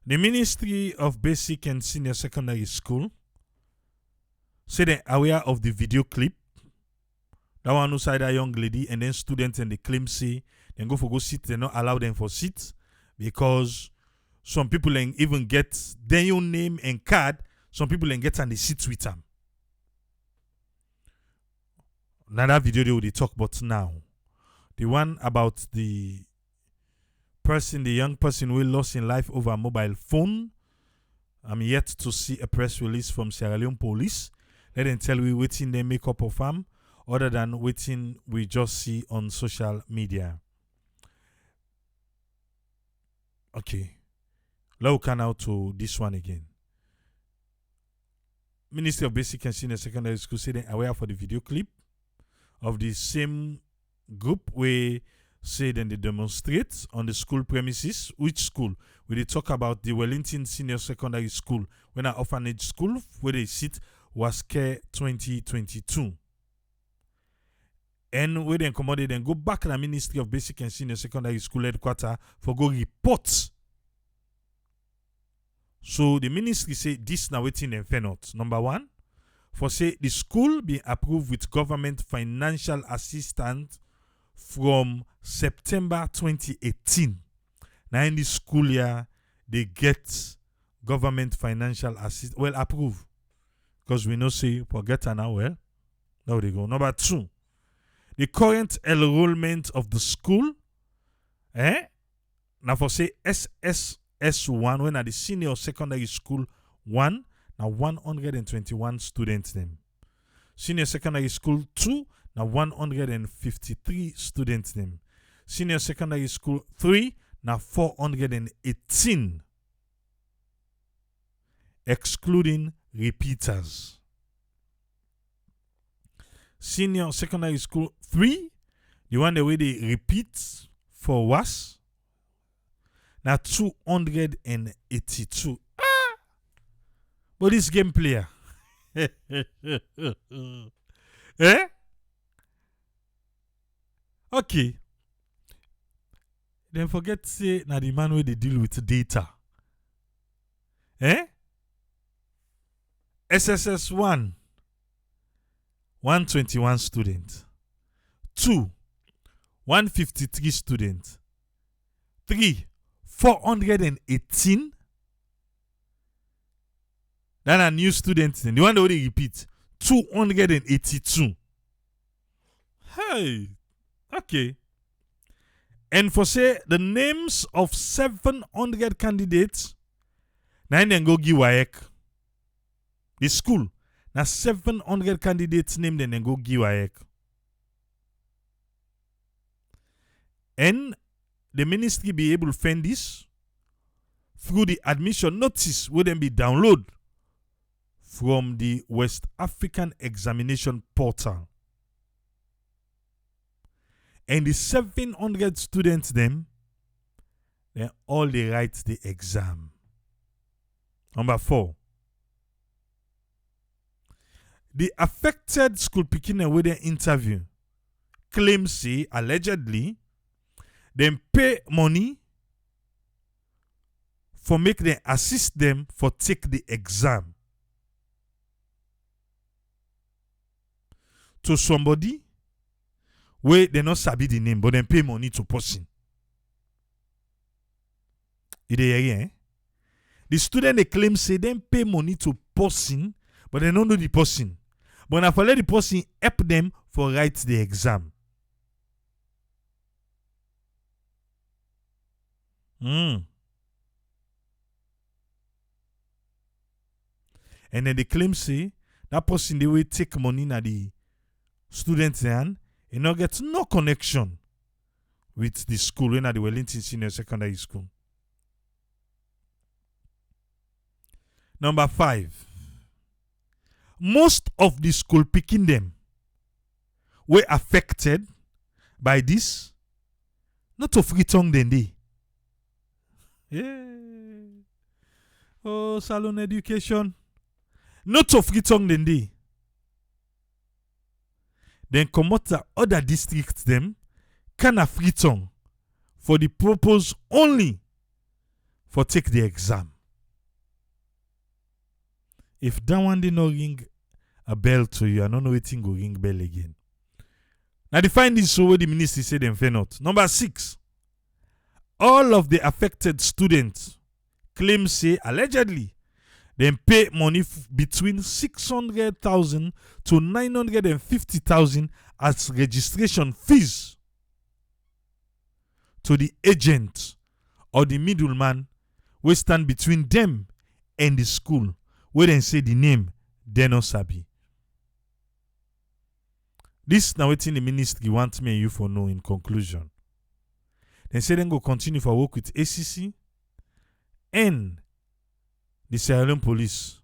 The Ministry of Basic and Senior Secondary School say they're aware of the video clip. That one outside a young lady and then students and they claim say then go sit, they not allow them for sit because some people even get their own name and card. Some people get and they sit with them. Now that video they will talk about now. The one about the young person who lost in life over a mobile phone. I'm yet to see a press release from Sierra Leone police. Let them tell we waiting they make up of them, other than waiting we just see on social media. Okay. Let's come now to this one again. Ministry of Basic and Senior Secondary School say they aware for the video clip of the same group where say then they demonstrate on the school premises. Which school? Where they talk about the Wellington Senior Secondary School, when an orphanage school where they sit was care 2022. And where they accommodate then go back to the Ministry of Basic and Senior Secondary School headquarters for go report. So the ministry say this now waiting and fair not. Number one, for say the school be approved with government financial assistance from September 2018. Now in this school year, they get government financial assistance. Well, approved. Because we know say, forget her now, well. Now they go. Number two, the current enrollment of the school, now for say SSS1, when at the senior secondary school 1, now 121 students them. Senior secondary school 2, now 153 students them. Senior secondary school 3, now 418. Excluding repeaters. Senior secondary school 3, the one the way they repeat for was now 282. But this game player. Okay. Then forget say now the man where they deal with data. SSS1 121 students. 2 153 students. 3 418. Then a new student, the one that already repeat 282. Hey, okay. And for say the names of 700 candidates, now then go give WAEC. The school, now 700 candidates named and then go give WAEC. And the ministry be able to find this through the admission notice will then be downloaded from the West African Examination Portal. And the 700 students then all they write the exam. Number 4. The affected school picking with their interview claims say allegedly them pay money for make them assist them for take the exam to somebody where they not sabi the name but then pay money to person. You dey hear, eh? The student they claim say them pay money to person but they don't know the person. But now for let the person help them for write the exam. And then they claim say that person they will take money na the students hand and not get no connection with the school when at the Wellington Senior Secondary School. Number 5. Most of the school picking them were affected by this, not of free tongue then they. Yeah. Oh, salon education. Not of free tongue then they. Then come out the other districts them can have free tongue for the purpose only for take the exam. If that one did not ring a bell to you, I don't know what thing go ring bell again. Now the findings show what the ministry said them fair not. Number 6. All of the affected students claim say allegedly they pay money between 600,000 to 950,000 as registration fees to the agent or the middleman we stand between them and the school where they say the name they no sabi. This now wetin the ministry want me and you for know in conclusion. They say they go continue for work with ACC and the Sierra Leone police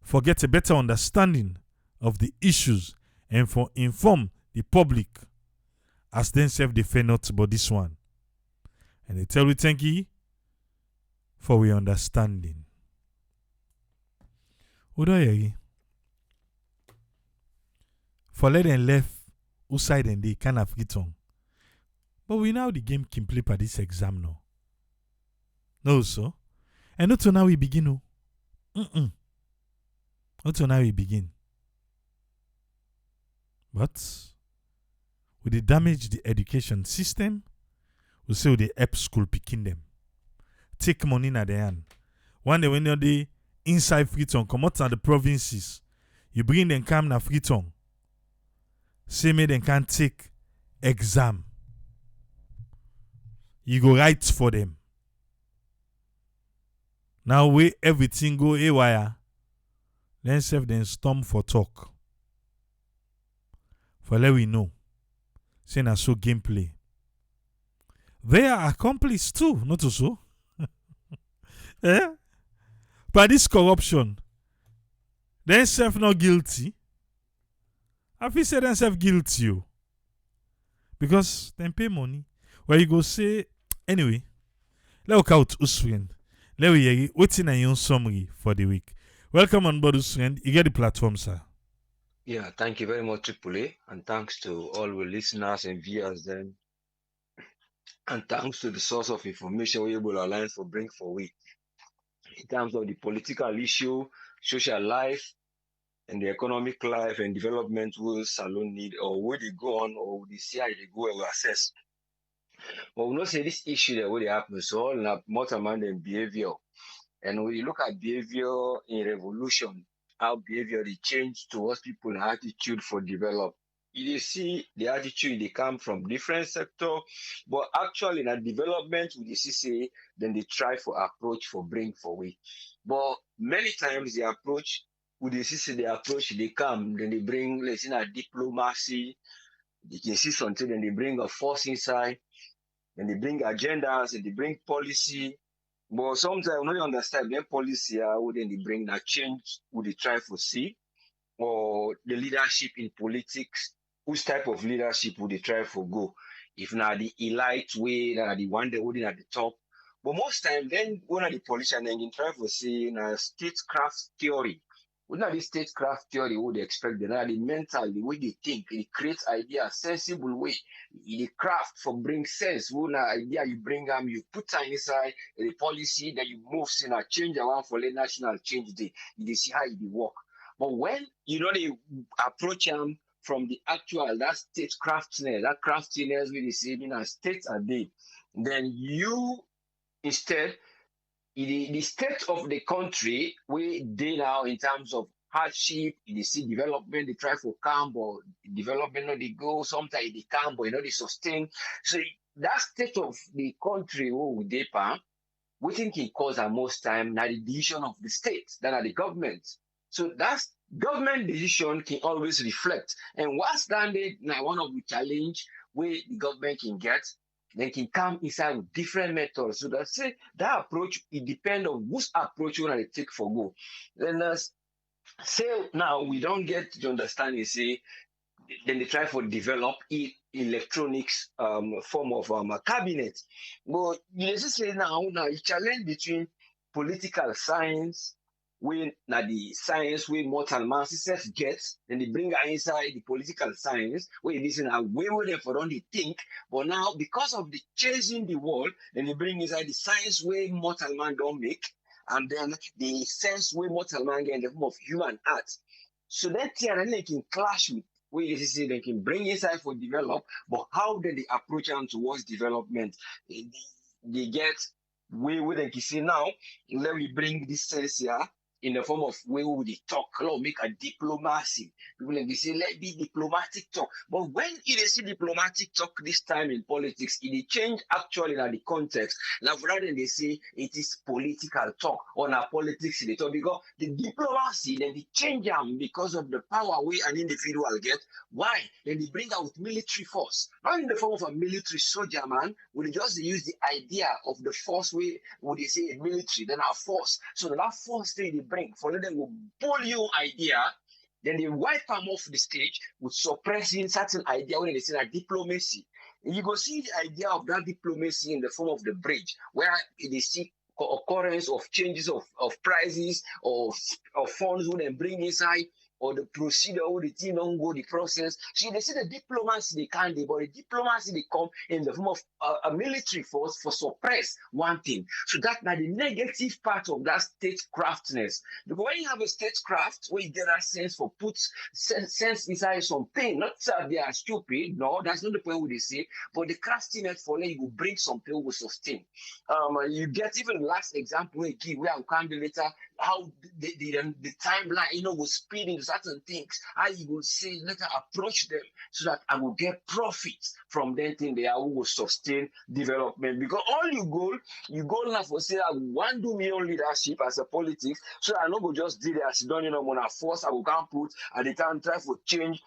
for get a better understanding of the issues and for inform the public as themselves they fear not about this one. And they tell we thank you for we understanding. Odoyeri. For let them left outside and they kind of return. But we know the game can play for this exam now. No, so. And not till now we begin. Not till now we begin. But we dey damage the education system. We say we dey help school picking them. Take money in their hand. One day when you're the inside Freetown, come out to the provinces, you bring them come na Freetown. Say me them can take exam. You go write for them. Now where everything go haywire, then self then storm for talk. For let we know. Say na so gameplay. They are accomplices too, not so. Eh? But this corruption, then self not guilty. I feel say themselves guilty you. Because they pay money. Where you go say, anyway, let's look out Uswin. Let we hear what's in your summary for the week. Welcome on board Uswin. You get the platform, sir. Yeah, thank you very much, Triple A, and thanks to all the listeners and viewers then. And thanks to the source of information we able to align for bring for week. In terms of the political issue, social life, and the economic life and development will Salone need or where they go on or the CI they go and assess. But we know say this issue that will happen so all na more man than behavior. And when you look at behavior in revolution, how behavior they change towards people attitude for develop. You see the attitude they come from different sector, but actually in a development we see say then they try for approach for bring for way. But many times the approach with the see the approach they come, then they bring let's say a diplomacy, they can see something, then they bring a force inside, then they bring agendas, and they bring policy. But sometimes when you understand their policy, how then they bring that change, would they try for see, or the leadership in politics, whose type of leadership would they try for go? If not the elite way, not the one that would at the top. But most time, then one of the politicians then try for see in a statecraft theory. Not the statecraft theory would expect the mental, the way they think, they create idea, sensible way, the craft for bring sense. When idea you bring them, you put inside the policy that you move in a change around for the national change day. You see how it work. But when you know they approach them from the actual that statecraftness, that craftiness we see in a state a day, then you instead the state of the country we they now in terms of hardship, they see development, they try for calm, but development not they go, sometimes they calm, but they sustain. So that state of the country who they we think it cause most time now the decision of the state than the government. So that's government decision can always reflect. And what's that now one of the challenge where the government can get, they can come inside with different methods. So that say that approach, it depends on whose approach you want to take for go. Then say now we don't get to understand, you see, then they try for develop electronics form of a cabinet. But you just say now a challenge between political science, when now the science where mortal man success gets, then they bring her inside the political science, where this is a way where they for only think, but now because of the chasing the world, then they bring inside the science where mortal man don't make, and then the sense we mortal man get in the form of human art. So that thing they can clash with where you see they can bring inside for develop, but how do they approach them towards development? They get where they can see now, let me bring this sense here in the form of where we they talk, make a diplomacy. People like they say, let be diplomatic talk. But when you see diplomatic talk this time in politics, it change actually in the context. Now rather than they say it is political talk or now politics they talk because the diplomacy then they change them because of the power we an individual get. Why? Then they bring out military force. Not in the form of a military soldier man, we just use the idea of the force we would they say a military, then our force. So that force they bring for them will pull you idea, then they wipe them off the stage with suppressing certain idea when they say that diplomacy. And you go see the idea of that diplomacy in the form of the bridge, where they see occurrence of changes of prices of funds when they bring inside or the procedure or the thing don't go the process. So they see the diplomacy they can't do, but the diplomacy they come in the form of a military force for suppress one thing. So that's the negative part of that statecraftness. Because when you have a statecraft, where you get that sense for put sense inside something, not that they are stupid, no, that's not the point where they say, but the craftiness for them, you will bring something will sustain. You get even the last example we give where I'll come later, how the timeline, will speed into certain things, how you will say, let her approach them so that I will get profits from them thing they are who will sustain development. Because all you go now for say I want to do my own leadership as a politics, so I not go just do that, don't on a force I will come put at the time try to change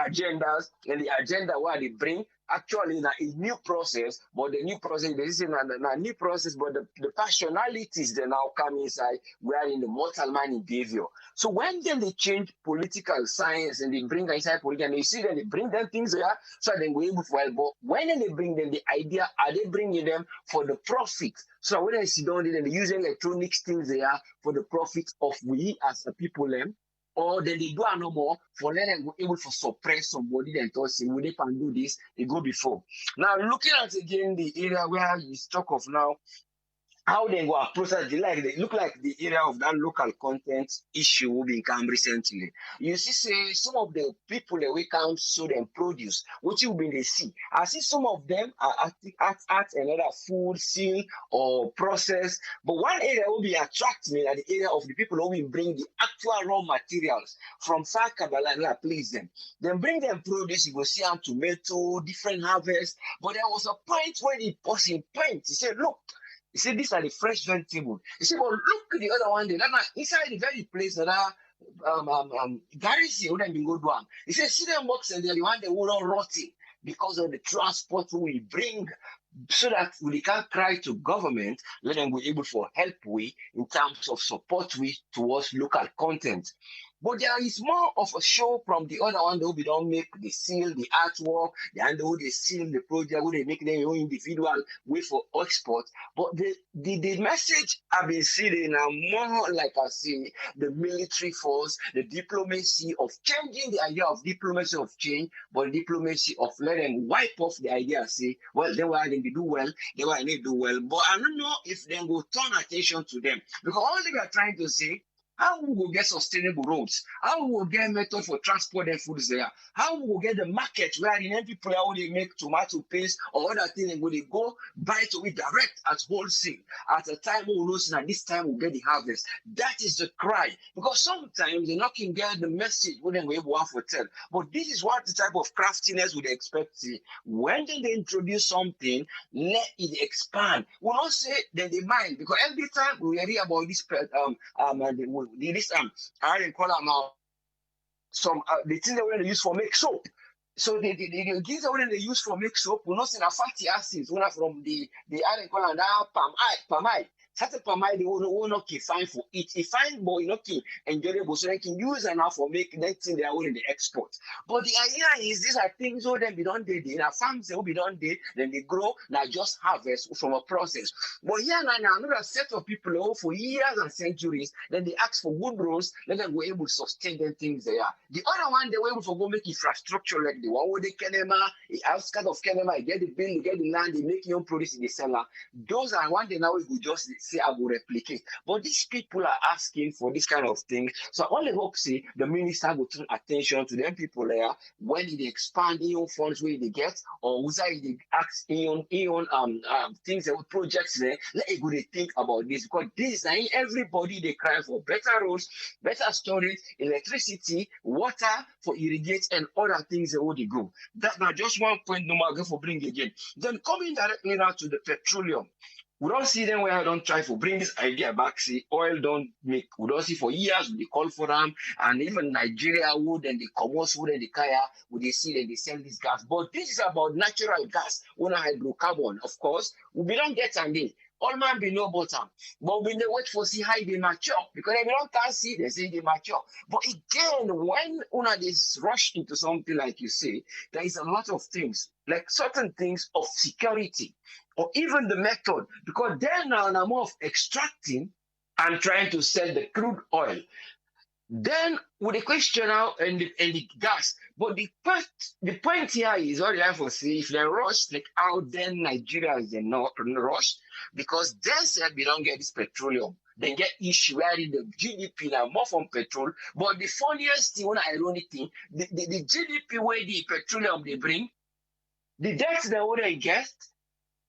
agendas and the agenda what they bring. Actually, a new process, but the new process, this is a new process, but the personalities they now come inside, we are in the mortal mind behavior. So when then they change political science and they bring inside politics, and you see that they bring them things there, so they go able to help. But when they bring them the idea, are they bringing them for the profit? So when I sit down there, they use electronics things there for the profit of we as a people them. Or then they do no more for let them able to suppress somebody then thought say we they can do this, they go before. Now looking at again the area where you talk of now, how they go approach that they look like the area of that local content issue will become recently. You see, say some of the people that we can show them produce, what you been they see. I see some of them are at another food, seal or process, but one area will be attracting me at the area of the people who will bring the actual raw materials from far Kabbalah and please them. Then bring them produce, you go see them tomato, different harvest. But there was a point where the person point, he said, look. He said, these are the fresh vegetables. He said, well, look at the other one there. That inside the very place that Garrison wouldn't be good one. He said, see them box and they're the one that will not rotting because of the transport we bring so that we can cry to government, let them be able to help we in terms of support we towards local content. But there is more of a show from the other one that we don't make the seal, the artwork, and they seal the project, where they make their own individual way for export. But the message I've been seeing now more like I see the military force, the diplomacy of changing the idea of diplomacy of change, but diplomacy of letting wipe off the idea, say, well, they were going to do well, they were going to do well. But I don't know if they will turn attention to them. Because all they are trying to say, how we will get sustainable roads? How we will get method for transporting foods there? How we will get the market where the young people how they make tomato paste or other things and they go buy to it direct at wholesale at a time we will know that this time we'll get the harvest. That is the cry. Because sometimes they not can get the message when they able to tell. But this is what the type of craftiness would expect to see. When they introduce something, let it expand. We not say that they mind because every time we hear about this I didn't call them now some the things that we're going to use for make soap. So the things that we're going to use for make soap, we're not saying fatty acids, we're not from the iron call and palm eye. Certain palm eye they will not keep fine for it. If fine but not keep enjoyable, so they can use it now for make that thing they are willing to export. But the idea is these are things so then be done dead in our farms they will be done dead, then they grow, now just harvest from a process. But here now another set of people who for years and centuries, then they ask for good roads, then they were able to sustain them things they are. The other one they were able to go make infrastructure like the one where they Kenema, the outskirts of Kenema, get the bill, get the land, they make your own produce in the cellar. Those are one they now we could just say I will replicate. But these people are asking for this kind of thing. So I only hope see the minister will turn attention to them people there when they expand in funds where they get or who's they ask things that projects there. Let it go they think about this because this is everybody they cry for better roads, better storage, electricity, water for irrigate and other things that would go. That now just one point no matter for bring again. Then coming directly now to the petroleum. We don't see them where I don't try to bring this idea back. See, oil don't make. We don't see for years they call for them, and even Nigeria would and the Comos would and the Kaya would they see that they sell this gas. But this is about natural gas, one hydrocarbon, of course. We don't get and they. All man be no bottom, but we dey wait for see how they mature because if you don't can see, they say they mature. But again, when una is rushed into something like you say, there is a lot of things like certain things of security or even the method because then now I'm more of extracting and trying to sell the crude oil. Then with the question now and the gas, but the point here is what I have to say if they rush like how then Nigeria is not rush because they said we don't get this petroleum. They get issue where the GDP now more from petrol. But the funniest thing, one ironic thing, the GDP where the petroleum they bring, the debts they would get,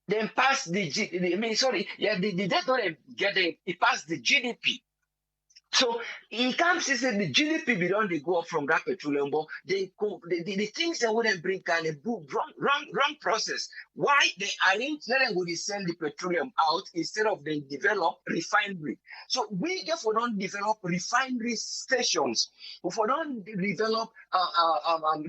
then pass the debt not get it pass the GDP. So it comes to say the GDP beyond they go up from that petroleum, but the things they wouldn't bring kind of wrong process. Why they arrange let them go they sell the petroleum out instead of they develop refinery. So we therefore don't develop refinery stations, if we don't develop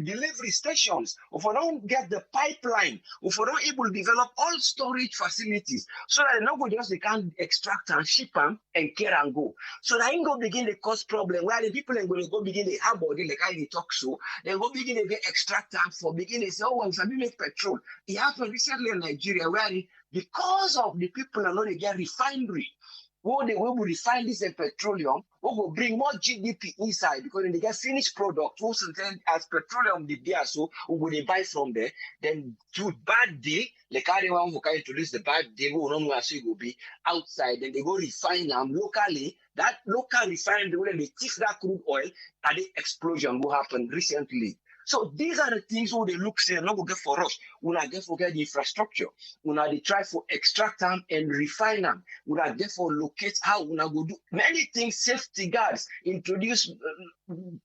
delivery stations, if we don't get the pipeline, if we don't able to develop all storage facilities, so that nobody else they can extract and ship them and care and go. So that ain't go begin the cause problem where the people are going to go begin the hard body like I talk so then go begin to get extract time for begin to say, oh, well, we make petrol. It happened recently in Nigeria where because of the people are not they get refinery. Where they will refine this and petroleum, we will bring more GDP inside because when they get finished product, we then as petroleum the beer so we will buy from there. Then to bad day, like everyone who can introduce the bad day, we will not see will be outside. Then they go refine them locally. That local refinery when they take that crude oil, and the explosion will happen recently. So these are the things who they look say not go get for us. We not get for get the infrastructure. We not they try for extract them and refine them. We not get for locate how we not go do many things. Safety guards introduce,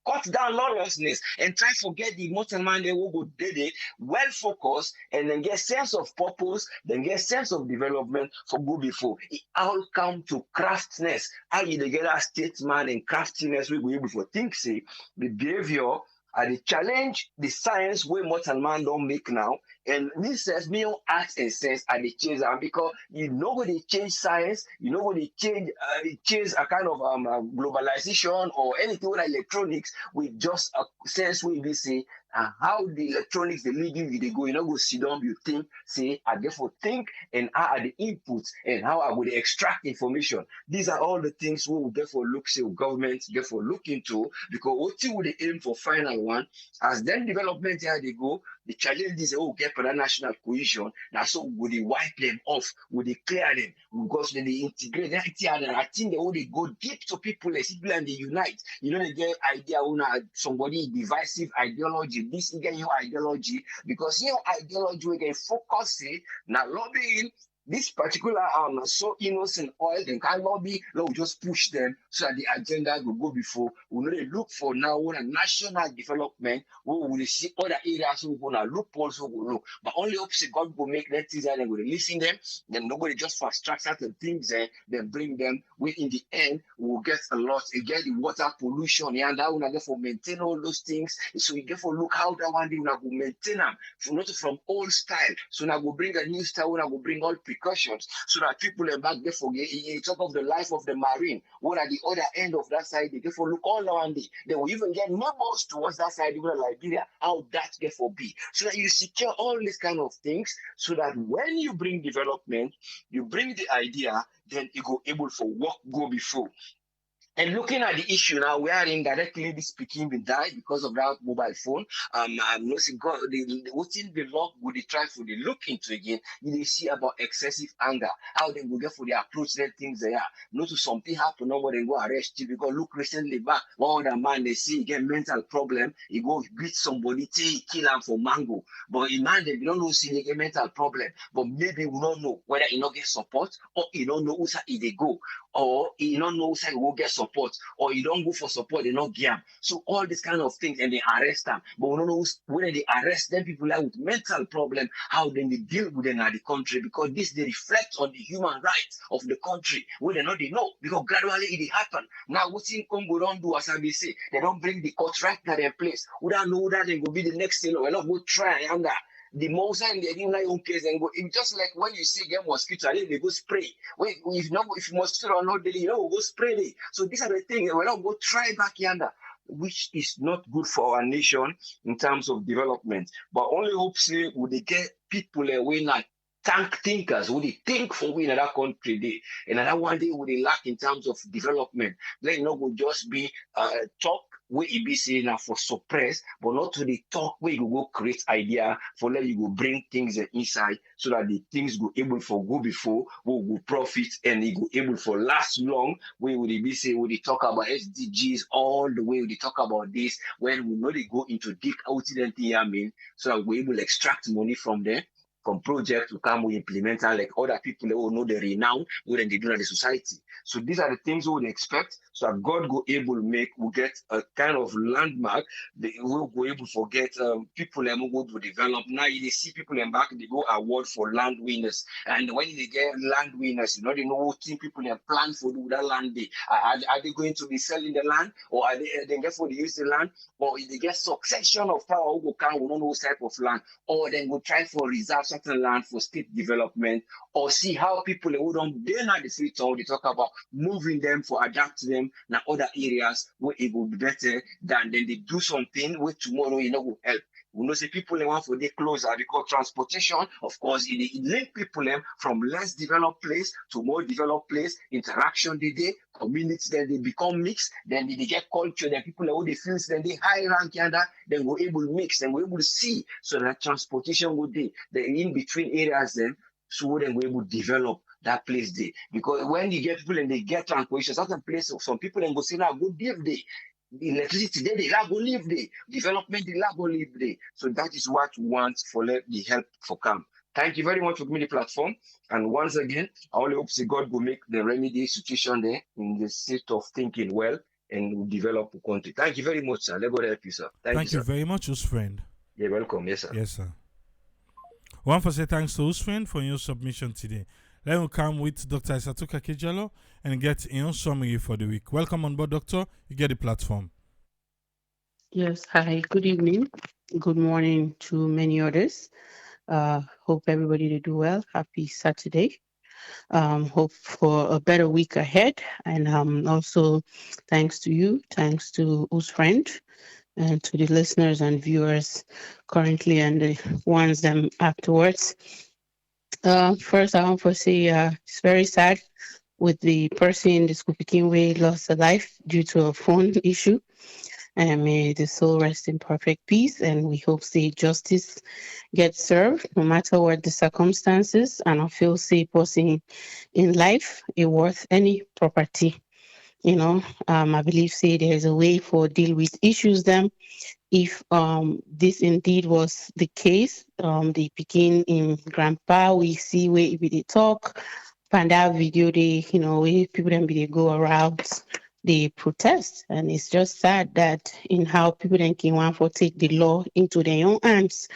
cut down lawlessness, and try to get the mortal man they will go daily, well focused, and then get sense of purpose, then get sense of development for go before. It all come to craftiness. How you get a statesman and craftiness we go able for think say the behavior. And the challenge the science where mortal man don't make now. And this says me on art and sense and the change and because you know what they change science, you know what they change a kind of globalization or anything with electronics with just a sense where we say and how the electronics they lead you they go, you know, go sit down, you think, say, I therefore think and how are the inputs and how I would extract information. These are all the things we will therefore look, say, government therefore look into because what would they aim for final one as then development here they go, the challenge is get for that national cohesion. Now so would they wipe them off, would they clear them because when they integrate that and I think they go deep to people and they unite. You know they get idea on somebody divisive ideology. This again your ideology because your ideology we can focus it now lobbying this particular so innocent oil then can lobby we just push them so that the agenda will go before we know they look for now on a national development we will see other areas who gonna look also will look but only hope God will make that things and they will listen them then nobody just fast track certain things there then bring them we in the end we will get a lot again the water pollution and that will therefore maintain all those things so you therefore look how that one day we will maintain them from not from old style so now we'll bring a new style we will bring all precautions so that people are back there forget you talk of the life of the marine what at the other end of that side they therefore look all around it they will even get neighbors towards that side even Liberia how that therefore be so that you secure all these kind of things so that when you bring development you bring the idea then you go able for work go before And looking at the issue now, wherein directly this speaking will die because of that mobile phone. I'm not saying God, what in the law would they try for the look into again? You see about excessive anger, how they will get for the approach that things they are. Not to something happen, no more than go arrest you because look recently back, one other man they see get mental problem, he go beat somebody, take kill him for mango. But in man, they don't know see they get mental problem, but maybe we don't know whether he not get support or he don't know who side they go or you don't know say will get support, or you don't go for support, they not give. So all these kind of things, and they arrest them. But we don't know whether they arrest them people like with mental problem, how then they deal with them at the country, because this they reflect on the human rights of the country, where they know, because gradually it happen. Now what's in Congo don't do as I be say, they don't bring the court right to their place. We don't know that they will be the next thing, or not go try and that the most time they didn't like own case and go. It's just like when you see get mosquito, I think they go spray. When if not if mosquito are not daily, go spray it. So these are the things we don't go try back yonder, which is not good for our nation in terms of development. But only hope say would they get people away now tank thinkers would they think for we in that country day and another one day would they lack in terms of development. Let it not go just be talk where it be saying now for suppress, but not to the talk where you go create idea for let you go bring things inside so that the things go able for go before will go profit and it go able for last long. Where would it be say would they talk about SDGs all the way? Would they talk about this when we know they go into deep out I mean, so that we're able to extract money from there from project to come we implement and like other people who know the renown what they do in the society. So these are the things we would expect. So that God go able to make we get a kind of landmark. They will go able to forget people who go to develop. Now you see people in back they go award for land winners. And when they get land winners, they know what team people have planned for do that land day. Are they going to be selling the land or are they therefore they use the land? Or if they get succession of power who go count, we don't know what type of land, or then go try for reserve certain land for state development, or see how people who don't they not the free town they talk about moving them for adapt them in other areas where it will be better than then they do something where tomorrow will help. We know say people they want for they closer because transportation, of course, it link people them from less developed place to more developed place. Interaction they communities then they become mixed, then they get culture, then people who they feel then they high rank and that, then we're able to mix and we're able to see so that transportation would be the in between areas then so then we're able to develop that place there. Because when you get people and they get transportation, certain place some people then go say now good live there. The electricity they go live there. Development they go live there. So that is what we want for let the help for come. Thank you very much for giving me the platform. And once again, I only hope that God will make the remedy situation there in the state of thinking well and will develop the country. Thank you very much, sir. Let God help you, sir. Thank you, Thank you sir. very much, us friend. You're welcome. Yes, sir. Yes, sir. One for say thanks to us friend for your submission today. Let me come with Dr. Isatuka Kejalo and get your summary for the week. Welcome on board, Doctor. You get the platform. Yes, hi, good evening. Good morning to many others. Hope everybody to do well. Happy Saturday. Hope for a better week ahead. And also thanks to you, thanks to Us Friend, and to the listeners and viewers currently and the ones them afterwards. First, I want to say it's very sad with the person in the Skupikin way lost a life due to a phone issue. And may the soul rest in perfect peace. And we hope say justice gets served no matter what the circumstances. And I feel say person in life is worth any property. I believe say there's a way for deal with issues them. If this indeed was the case, they begin in grandpa, we see where if they talk, find out video they, where people then be they go around they protest. And it's just sad that in how people then can want for take the law into their own hands.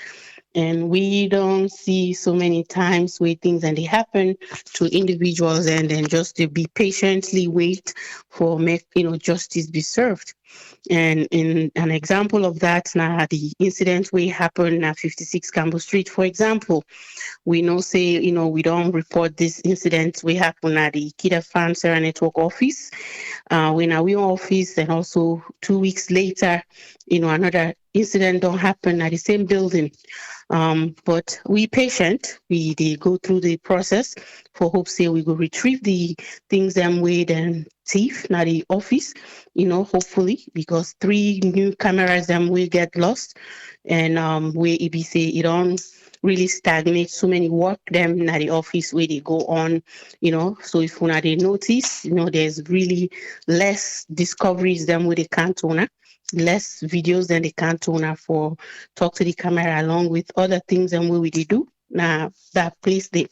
And we don't see so many times where things and they happen to individuals and then just to be patiently wait for make justice be served. And in an example of that, now the incident where happened at 56 Campbell Street, for example, we know say, we don't report this incident we happen at the Kida Fan Sarah Network office. When we office and also 2 weeks later, another incident don't happen at the same building. But we patient, they go through the process for hope say we will retrieve the things them way then safe na the office, hopefully, because 3 new cameras them will get lost, and where it be say it don't really stagnate so many work them na the office where they go on, so if una they notice, there's really less discoveries than where they can't owner, less videos than they can't owner for talk to the camera along with other things and what we do now that place there.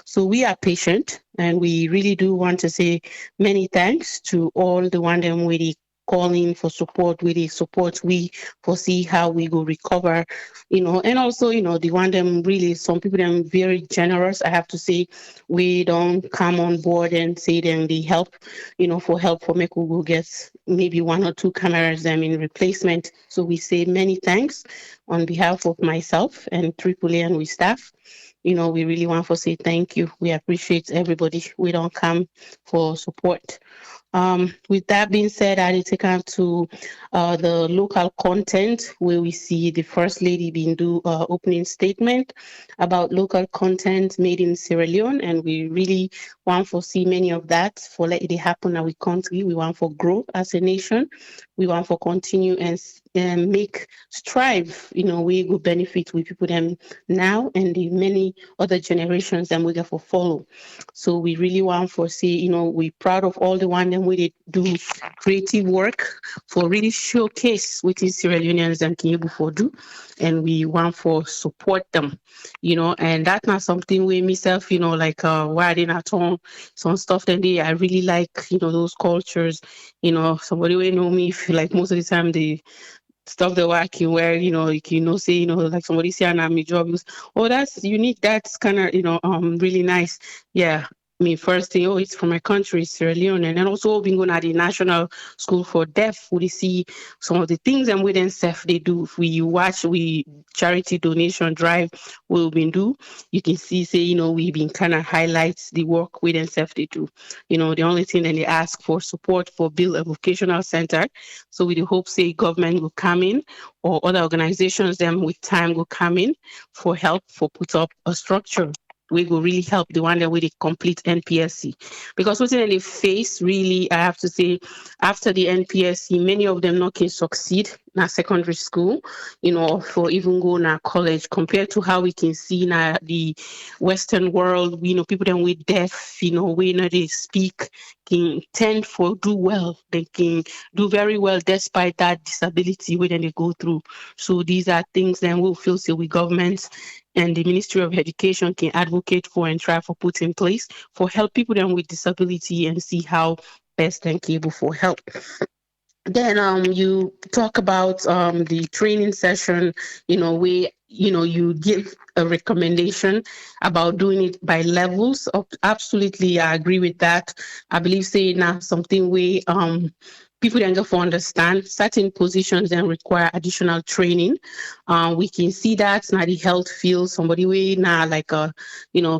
So we are patient, and we really do want to say many thanks to all the one them we calling for support, with the support we foresee how we go recover, and also, the one them really, some people them very generous. I have to say, we don't come on board and say them the help, for help for make we go get maybe 1 or 2 cameras them in replacement. So we say many thanks on behalf of myself and AAA and we staff. We really want to say thank you. We appreciate everybody. We don't come for support. With that being said, I take on to the local content where we see the First Lady being do opening statement about local content made in Sierra Leone, and we really want to see many of that for let it happen in our country. We want for growth as a nation. We want for continue and make strive. We will benefit with people them now and the many other generations that we get for follow. So we really want for see, we proud of all the one that we do creative work for really showcase what is Sierra Leoneans and can able for do, and we want for support them, and that's not something we myself, like why I didn't at all some stuff that they I really like, those cultures, somebody will know me if like most of the time they stuff that I can wear, say, like somebody say, and I'm a job. Oh, that's unique. That's kind of, really nice. Yeah. I mean, first thing, oh, it's from my country, Sierra Leone. And then also being going at the National School for Deaf, we see some of the things and we then self they do. If we watch, we charity donation drive, we've been do, you can see, say, we've been kind of highlights the work we then self they do. The only thing that they ask for support for build a vocational center. So we do hope, say, government will come in or other organizations them with time will come in for help for put up a structure. We will really help the one that with the complete NPSC. Because what's in the face, really, I have to say, after the NPSC, many of them not can succeed in secondary school, for even go na college, compared to how we can see in the Western world, people that with deaf, we know they speak, can tend for do well. They can do very well despite that disability when they go through. So these are things that we'll feel say with governments and the Ministry of Education can advocate for and try for put in place for help people then with disability and see how best and able for help. Then you talk about the training session, where you give a recommendation about doing it by levels. Absolutely, I agree with that. I believe say now something we people don't get to understand certain positions and require additional training. We can see that now the health field, somebody we now like a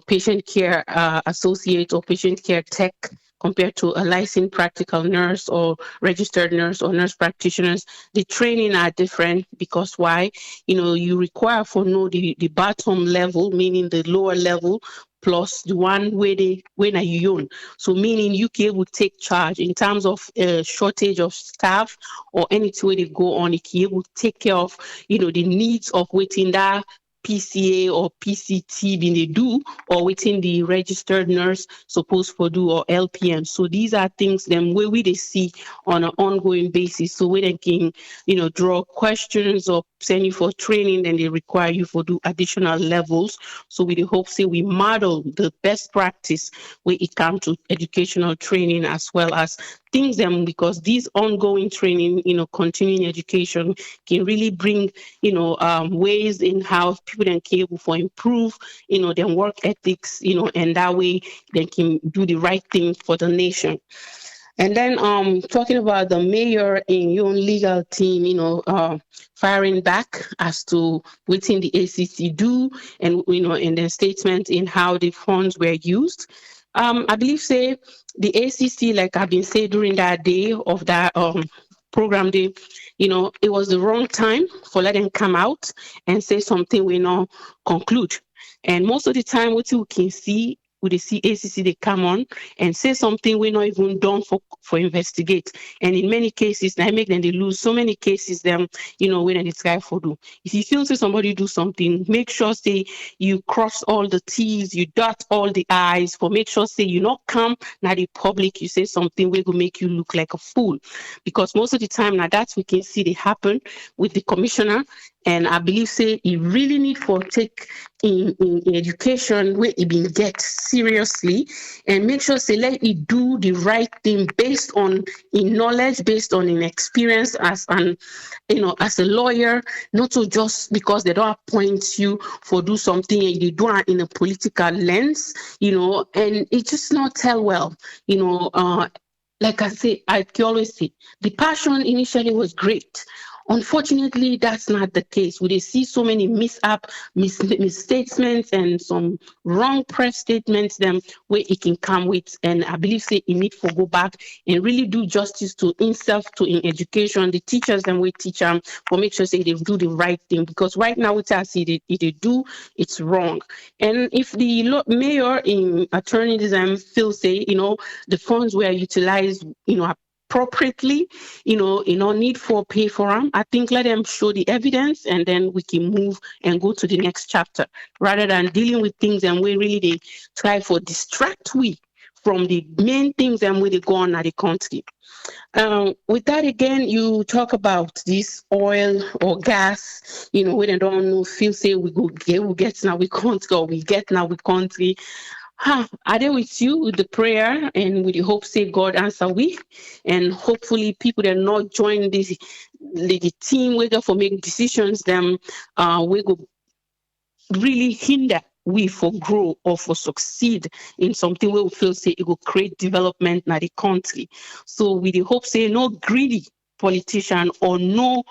patient care associate or patient care tech compared to a licensed practical nurse or registered nurse or nurse practitioners. The training are different because why? You require for know the bottom level, meaning the lower level, plus the one where they when are you own. So meaning UK will take charge in terms of shortage of staff or anything where they go on, it will take care of the needs of waiting that PCA or PCT being they do or within the registered nurse supposed to do or LPN. So these are things them where we they see on an ongoing basis. So when they can, draw questions or send you for training, then they require you for do additional levels. So we hope say we model the best practice when it comes to educational training as well as things them because these ongoing training, continuing education can really bring, ways in how people then can able for improve, their work ethics, and that way they can do the right thing for the nation. And then talking about the mayor in your legal team, firing back as to within the ACC do and in the statement in how the funds were used. I believe say the ACC, like I've been saying during that day of that program day, it was the wrong time for letting come out and say something we not conclude. And most of the time, what you can see with the CACC, they come on and say something we're not even done for investigate. And in many cases, I make them they lose so many cases them, when they try for do. If you feel say somebody do something, make sure say you cross all the T's, you dot all the I's, for make sure say you not come now the public, you say something we will make you look like a fool. Because most of the time now that we can see they happen with the commissioner. And I believe say he really need for take in education where he been get seriously, and make sure say let he do the right thing based on in knowledge, based on in experience as an as a lawyer, not so just because they don't appoint you for do something and you do it in a political lens, and it just not tell well, like I say, I always say, the passion initially was great. Unfortunately, that's not the case. We see so many misstatements and some wrong press statements them where it can come with. And I believe say it need to go back and really do justice to himself, to in education, the teachers and we teach them for make sure say they do the right thing. Because right now, what I see they do, it's wrong. And if the mayor in attorneyism feel say, the funds were utilized, appropriately, need for pay for them. I think let them show the evidence and then we can move and go to the next chapter rather than dealing with things and we really they try for distract we from the main things and we they go on at the country. With that again, you talk about this oil or gas, we don't know, feel say we get now we can't go, we get now we can't. Are they with you with the prayer and with the hope say God answer we, and hopefully people that not join this the team we go for make decisions them we go really hinder we for grow or for succeed in something we will feel say it will create development in the country. So with the hope say no greedy politician or no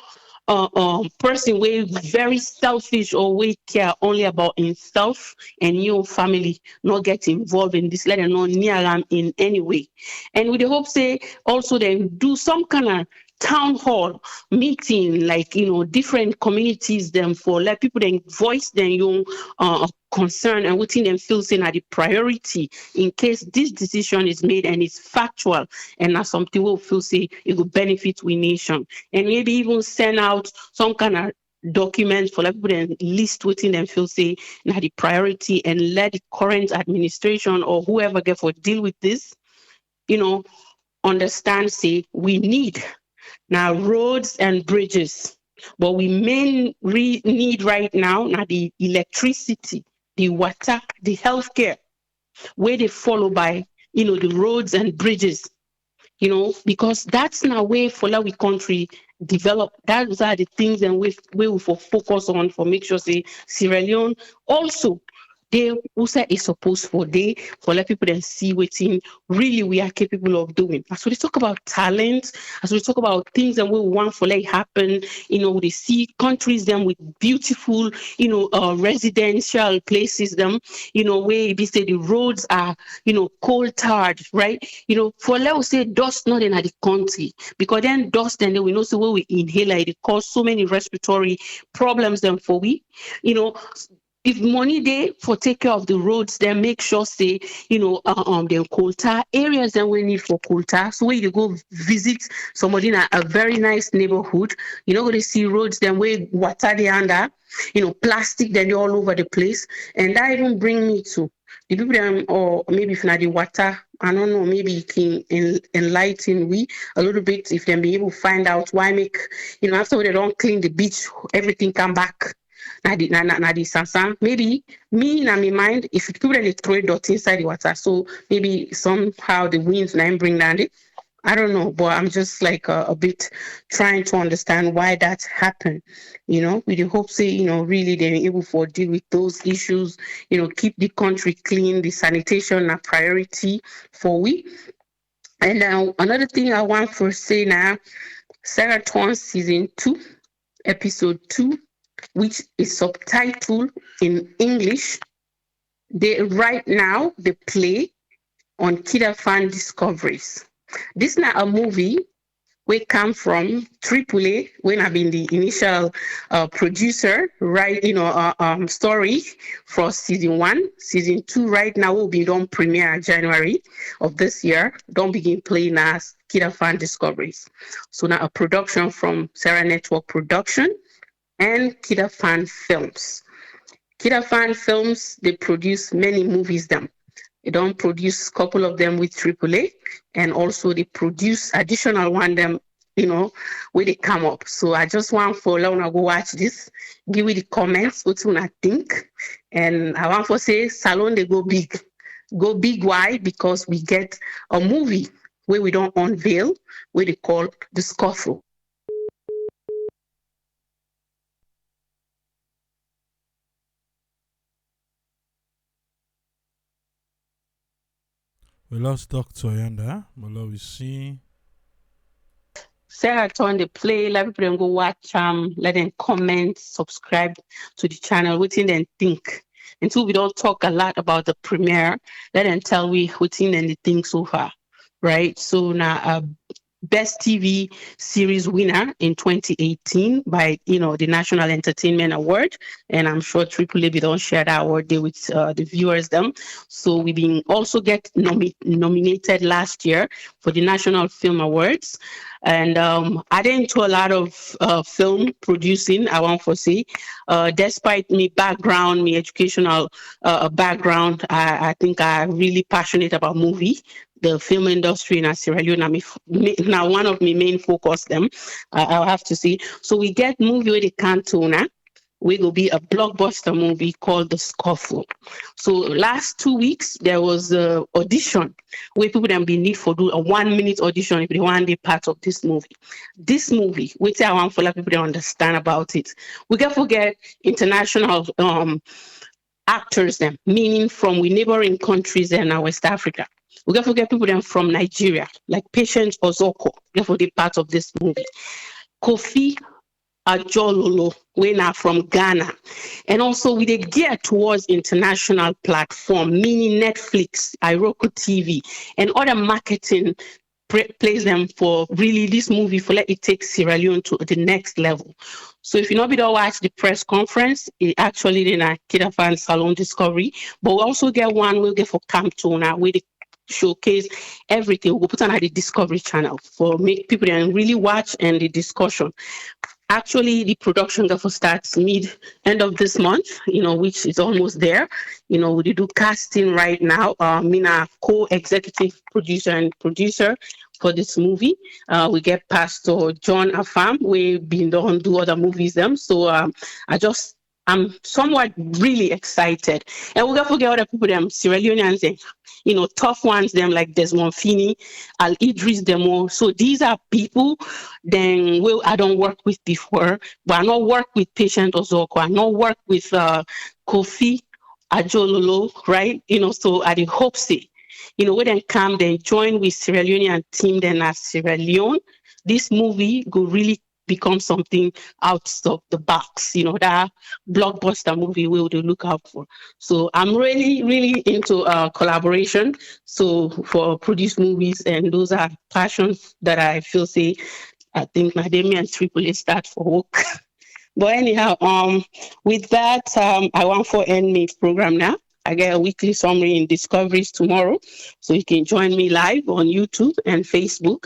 person where very selfish or we care only about himself and your family not get involved in this, let them know near them in any way. And with the hope say also then do some kind of town hall meeting, like different communities them for let people then voice their own concern and within them feel saying are the priority in case this decision is made and it's factual and not something we'll feel say it will benefit we nation, and maybe even send out some kind of documents for let people then list within them feel say now the priority and let the current administration or whoever get for deal with this understand say we need now roads and bridges, but we main need right now the electricity, the water, the healthcare, where they follow by the roads and bridges, because that's now way for our country develop. Those are the things and we will focus on for make sure say Sierra Leone also they also is supposed for they for let people then see what really we are capable of doing. As we talk about talent, as we talk about things that we want for like happen, they see countries them with beautiful, residential places them, where they say the roads are, coal tarred, right? For let us say dust not in the country, because then dust then we know so where we inhale it cause so many respiratory problems then for we, if money they for take care of the roads, then make sure say the coal tar areas that we need for coal tar. So when you go visit somebody in a very nice neighborhood, you're not going to see roads then where water they under, plastic then they're all over the place, and that even bring me to the people that, or maybe if not the water. I don't know, maybe you can enlighten we a little bit if they be able to find out why make, after they don't clean the beach, everything come back. Na the sansan. Maybe me in my mind, if people really throw dirt inside the water, so maybe somehow the winds now bring down it. I don't know, but I'm just like a bit trying to understand why that happened. With the hope say, really they're able to deal with those issues, keep the country clean, the sanitation a priority for we. And now another thing I want to say now, Sarah Torn season 2, episode 2, which is subtitled in English. They right now they play on Kid Fan Discoveries. This is not a movie we come from AAA, when I've been the initial producer, right? Story for season 1. Season 2 right now will be done premiere January of this year. Don't begin playing as Kida Fan Discoveries. So now a production from Sarah Network Production and Kida Fan Films. Kida Fan Films, they produce many movies them. They don't produce a couple of them with AAA, and also they produce additional one them, where they come up. So I just want for Leona go watch this, give me the comments, what you think. And I want for say Salon they go big. Go big why? Because we get a movie where we don't unveil, where they call the scuffle. We lost Dr. Yanda, but we see. Sarah turn the play, let people go watch let them comment, subscribe to the channel, within them think. Until we don't talk a lot about the premiere, let them tell we within them the think so far. Right? So now Best TV Series winner in 2018 by the National Entertainment Award, and I'm sure Triple A don't share that award there with the viewers them. So we been also get nominated last year for the National Film Awards, and I didn't do a lot of film producing. I want to say, despite me background, me educational background, I think I'm really passionate about movie. The film industry in Sierra Leone now one of my main focus them. I'll have to see. So we get movie with the Cantona. We will be a blockbuster movie called The Scuffle. So last 2 weeks there was a audition where people then be need for do a 1 minute audition if they want to be part of this movie. This movie, which I want for let people to understand about it. We can forget international actors them, meaning from we neighboring countries in West Africa. We can forget people then from Nigeria, like Patient Ozoko, therefore the part of this movie. Kofi Ajololo, we now from Ghana. And also we did gear towards international platform, meaning Netflix, Iroku TV, and other marketing plays them for really this movie for let it take Sierra Leone to the next level. So if you not be to watch the press conference, it actually in a Kida Fan Salon Discovery, but we also get one we'll get for Camp Tona where they showcase everything. We'll put on the Discovery channel for make people then really watch and the discussion. Actually, the production therefore starts end of this month, which is almost there. We do casting right now. Mina co-executive producer and producer for this movie. We get Pastor John Afam. We've been done do other movies them. So I'm somewhat really excited. And we're gonna forget other people them Sierra Leoneans, tough ones them like Desmond Fini, Al Idris Demo. So these are people then I don't work with before, but I not work with Patient Ozoko. I not work with Kofi Ajololo, right? So I hope say, we then come then join with Sierra Leonean team then at Sierra Leone. This movie go really become something out of the box, that blockbuster movie we would look out for. So I'm really, really into collaboration. So for produce movies, and those are passions that I feel say, I think Mademi and Triple A start for work. But anyhow, with that, I want to end my program now. I get a weekly summary in Discoveries tomorrow, so you can join me live on YouTube and Facebook.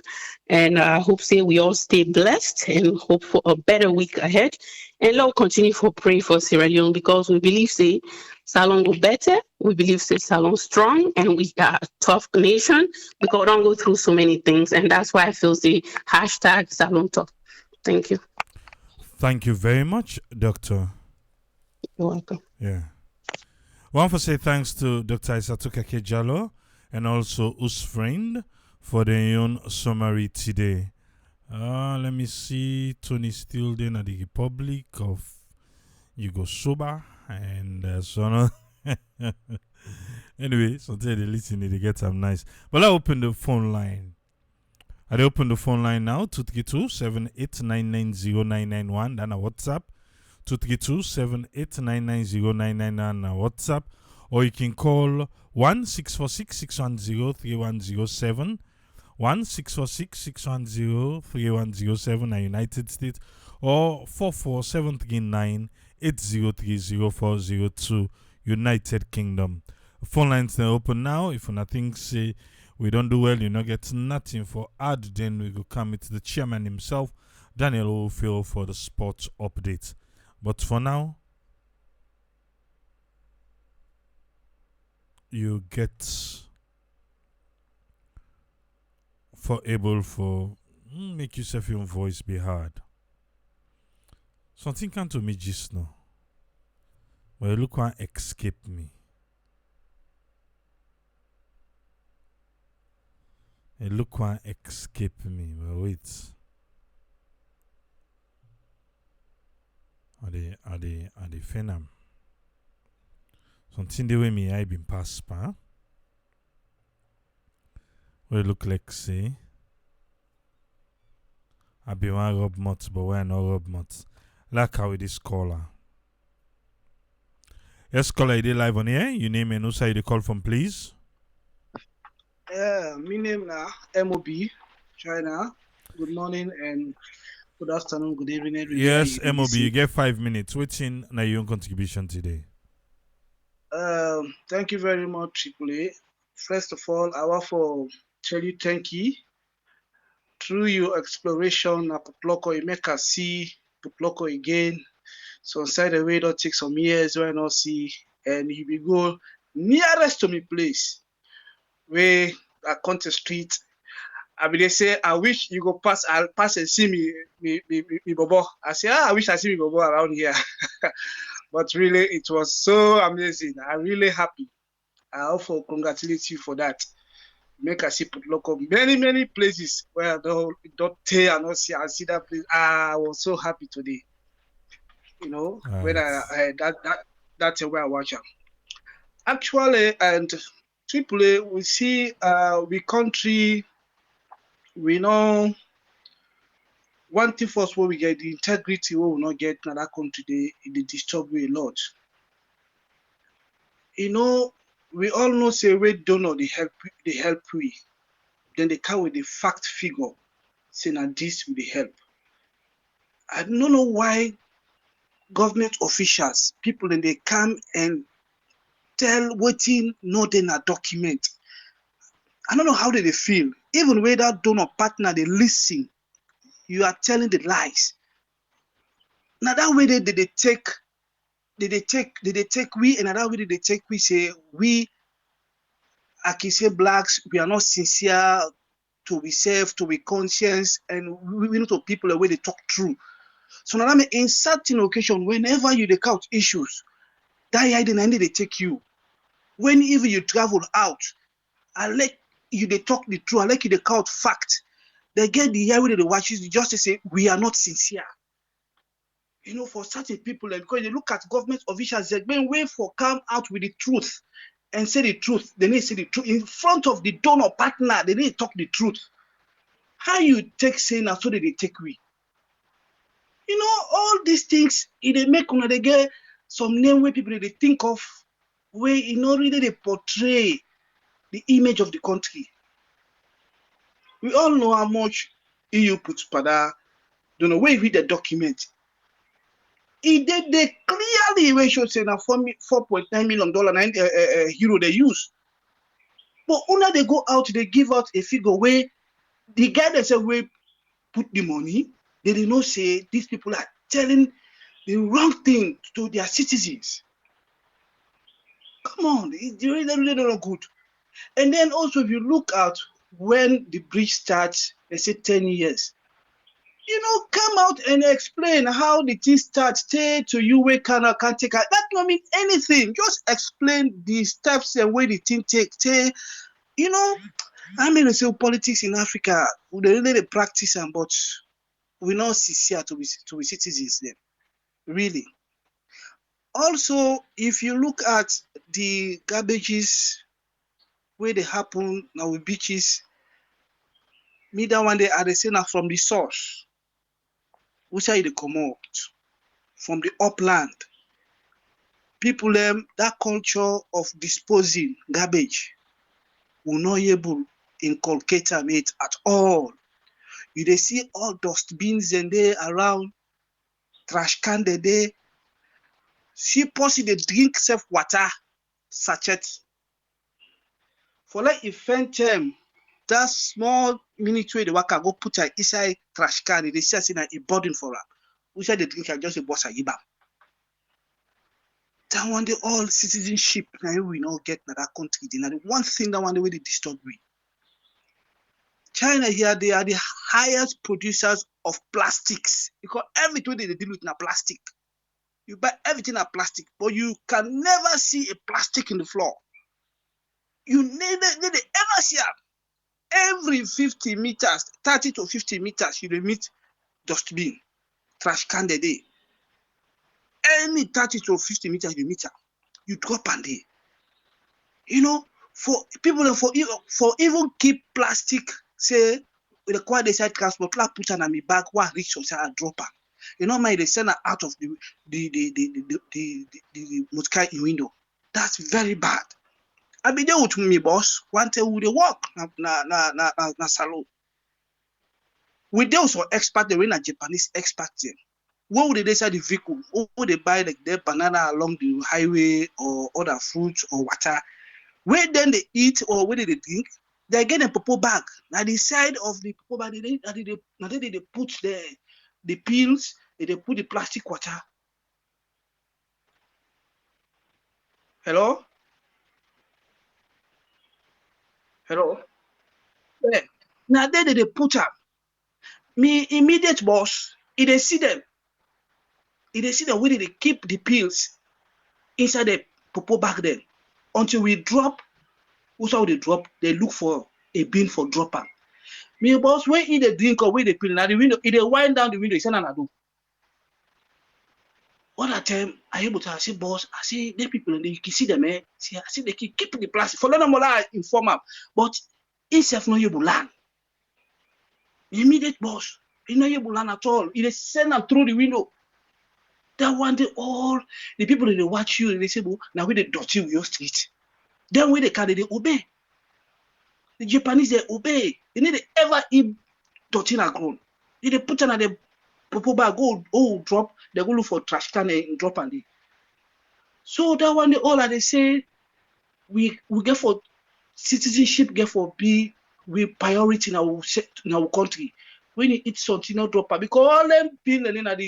And I hope say we all stay blessed and hope for a better week ahead. And Lord continue for pray for Sierra Leone, because we believe say Salon go better. We believe say Salon strong, and we are a tough nation because we don't go through so many things. And that's why I feel say hashtag Salon tough. Thank you. Thank you very much, Doctor. You're welcome. Yeah. I want to say thanks to Dr. Isatuka Kejalo and also Us friend for the own summary today. Let me see. Tony still there at the Republic of Yugosoba and so on. Anyway, so they listen, they get some nice. But I open the phone line. I open the phone line now, 232-78990991. Then a WhatsApp, 232-78990991 on WhatsApp. Or you can call 1-646-610-3107 1-646-610-3107 in United States or 44739-8030-402 United Kingdom. Phone lines are open now. If you think say we don't do well, you not get nothing for ad, then we go come to the chairman himself, Daniel Ophil, for the sports update. But for now, you get for able for make yourself your voice be hard. Something come to me just now. But you look want escape me. You look want escape me. But wait. Are they phenom? Something the way me I been passed pa. What it look like say I be one rub mut, but why not rub mut? Like how with this caller. Yes, caller, you dey live on here. You name and who side you call from, please. Yeah, my name na MOB, China. Good morning and good afternoon, good evening, everywhere. Yes, MOB, you get 5 minutes. Waiting na your own contribution today. Thank you very much, AAA. First of all, I want to tell you thank you. Through your exploration at Putloko, you make us see Putloko again. So inside the way, don't take some years when I not see, and you will go nearest to me place where I come to street. I mean, they say, I wish you go pass, I'll pass and see me bobo. I say, I wish I see me bobo around here. But really, it was so amazing. I'm really happy. I also congratulate you for that. Make us see local many places where I don't tell and not see. I see that place. I was so happy today. You know, when I that's where I watch them. Actually, and triple we see we country, we know one thing first where we get the integrity we will not get in that country, they disturb we a lot. You know, we all know say we don't know they help we. Then they come with the fact figure saying that this will help. I don't know why government officials, people, then they come and tell waiting not in a document. I don't know how they feel. Even when that donor partner they listen, you are telling the lies. Now that way they take we, and another way they take we say we, I can say blacks, we are not sincere to be safe, to be conscious, and we know to people the way they talk true. So now in certain occasion, whenever you take out issues, that idea they take you. Whenever you travel out, I let you they talk the truth, I let you they count fact. They get the year where they watch you just to say we are not sincere. You know, for certain people, because they look at government officials, they're going way for come out with the truth and say the truth. They need to say the truth in front of the donor partner. They need to talk the truth. How you take saying that so that they take we? You know, all these things, they make when they get some name where people they think of, where you know really they portray the image of the country. We all know how much EU puts pada. Don't know where you read the document. It did they clearly when should say now $4.9 million euro they use. But when they go out, they give out a figure where the guy that said we put the money, they did not say these people are telling the wrong thing to their citizens. Come on, it's really not good. And then also if you look at when the bridge starts, they say 10 years. You know, come out and explain how the thing starts. Say to you, where can't take out. That don't mean anything. Just explain the steps and where the thing takes. Say, you know, I mean, say politics in Africa, they really practice them, but we're not sincere to be citizens then. Really. Also, if you look at the garbages where they happen now with beaches, me that one day I they say now from the source. Which are they come out from the upland. People that culture of disposing garbage will not able inculcate it at all. You dey see all dustbins and they around, trash can they. See person dey drink self water sachet. For like if that small minute way the worker go put her inside trash can, they see say na a burden for her. We say the drink and just a boss a yiba. That one day all citizenship now we not get na that country. Now the one thing that one day really disturb me. China here, they are the highest producers of plastics because everything they deal with na plastic. You buy everything na plastic, but you can never see a plastic in the floor. You never ever see it. Every 50 meters, 30 to 50 meters, you will meet dustbin, trash can the day. Any 30 to 50 meters you meet her, you drop and day. You know, for people for even keep plastic, say with the quiet side transport, put her in my bag, what reach some say I drop her. You know, my they send her out of the motor window. That's very bad. I be there with me, boss. One day we walk na salon. We there also expert the way na Japanese expert them. What would they decide the vehicle? What would they buy like their banana along the highway or other fruits or water? Where then they eat or where they drink? They get a purple bag. Now the side of the purple bag, they put the pills, they put the plastic water. Hello? Hello? Yeah. Now they put up. Me immediate boss, they see them. They see them where they keep the pills inside the purple bag then. Until we drop, also they drop, they look for a bin for dropper. Me boss, when he the drink or when they pill, now the window, they wind down the window, he said, "I do." Other time, I able to say, boss, I say, the people, you can see them, see, I see they keep the plastic. For no more, I inform them. But himself no able land. Immediate boss, he no able land at all. He send them through the window. That one day, all the people that they watch you, they say, "Well, now we the dirty with your street." Then when they can, they obey. The Japanese, they obey. They need to ever eat dirty na ground. They put on the purple bag, go drop, they go look for trash can and drop and they. So that one day, all that they say, we get for citizenship, get for be we priority in our country. When you eat something, not drop because all them people and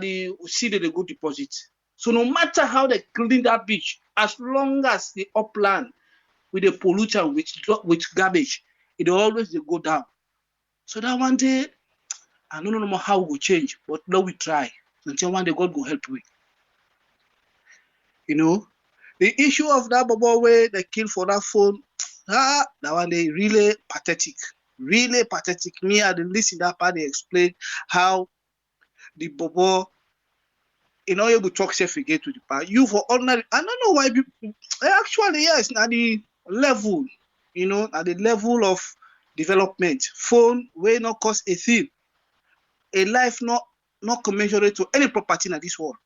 the city they go deposit. So no matter how they clean that beach, as long as the upland with the pollution with garbage, it always they go down. So that one day, I don't know how we will change, but now we try until one day God will help we. You know, the issue of that bubble way they kill for that phone, that one day really pathetic. Really pathetic. Me, I didn't listen that part. They explain how the bubble, you know, able to talk safe again to the part. You for ordinary, I don't know why people actually yes, now the level, you know, at the level of development, phone will not cost a thing. A life not commensurate to any property in this world.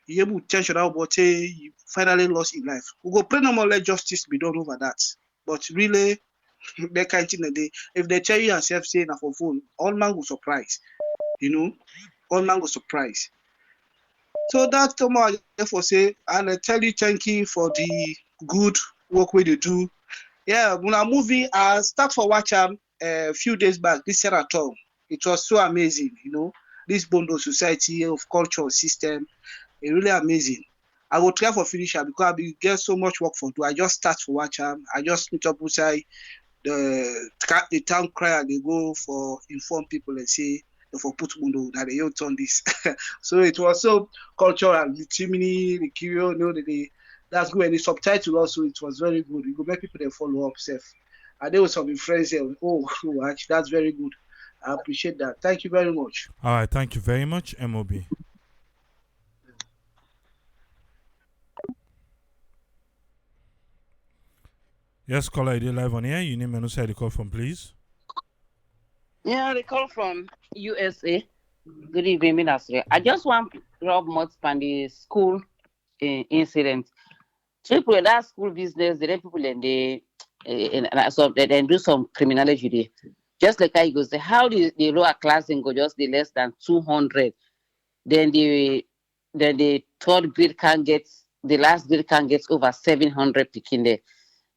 You able to change that about you finally lost in life. We go pray no more let justice be done over that. But really, that kind of thing if they tell you yourself saying for phone, all man will surprise. You know, all man will surprise. So that's tomorrow I therefore say, and I tell you thank you for the good work we do. Yeah, when I movie, I start for watch a few days back, this Seraton. It was so amazing, you know. This Bondo society of culture system, it's really amazing. I will try for finish because I be get so much work for do. I just start for watch I just meet up outside the town crier, they go for inform people and say for put Bondo that they don't turn this. So it was so cultural, the Timini, the Curio, you know, that's good. And the subtitle also, it was very good. You go make people they follow up safe. And there was some friends there. Oh, actually, that's very good. I appreciate that. Thank you very much. All right, thank you very much, MOB. Yes, caller, you live on here. You name and who side the call from, please. Yeah, they call from USA. Good evening, Minister. I just want Rob Motts on the school incident. People that school business, the people and and so they then do some criminology there. Just like I go say, how the lower class then go just the less than 200, then the third grade can get the last grade can get over 700 picking there.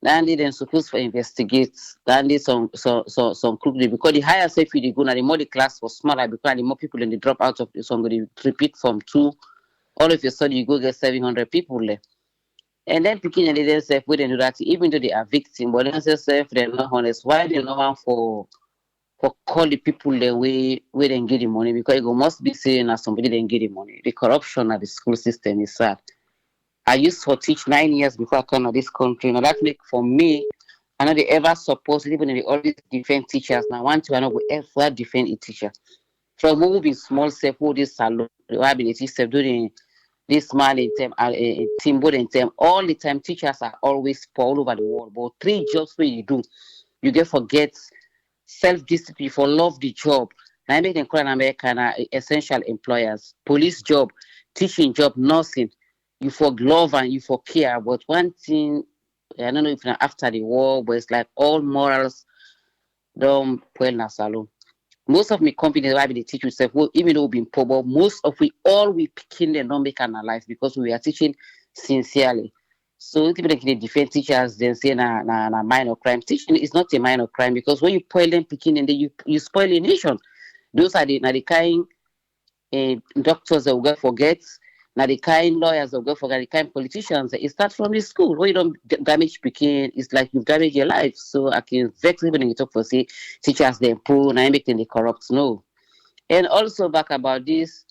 Then they then supposed to investigate. Then they some crook there because the higher self you go now, the more the class was smaller because the more people then they drop out of the some they repeat from two. All of a sudden you go get 700 people there. And then picking and they self with do that even though they are victim, but then say self they're not honest. Why they no one for call the people the way where they get the money because it go must be saying as somebody then get the money. The corruption of the school system is sad. I used to teach 9 years before I came to this country. Now that make for me, I know they ever support even they always defend teachers. Now one to I know go ever defend a teacher. From who be small self, who this salon, why be the teacher doing this man in them, team board in them. All the time, teachers are always poor all over the world. But three jobs where you do, you get forget self-discipline for love the job. Now I make them call in America essential employers. Police job, teaching job, nursing. You for love and you for care. But one thing, I don't know if not after the war, but it's like all morals don't well na salon. Most of my companies why they teach yourself, well, even though we've been poor, but most of we all we picking them don't make analyze because we are teaching sincerely. So people like the defense teachers then say na minor crime. Teaching is not a minor crime because when you spoil them picking and then you spoil a nation. Those are the kind doctors that will go forget. Now the kind lawyers that will go forget, the kind politicians. It starts from the school. When you don't damage picking, it's like you've damaged your life. So I can vex even when you talk for say teachers they poor, now making they corrupt. No. And also back about this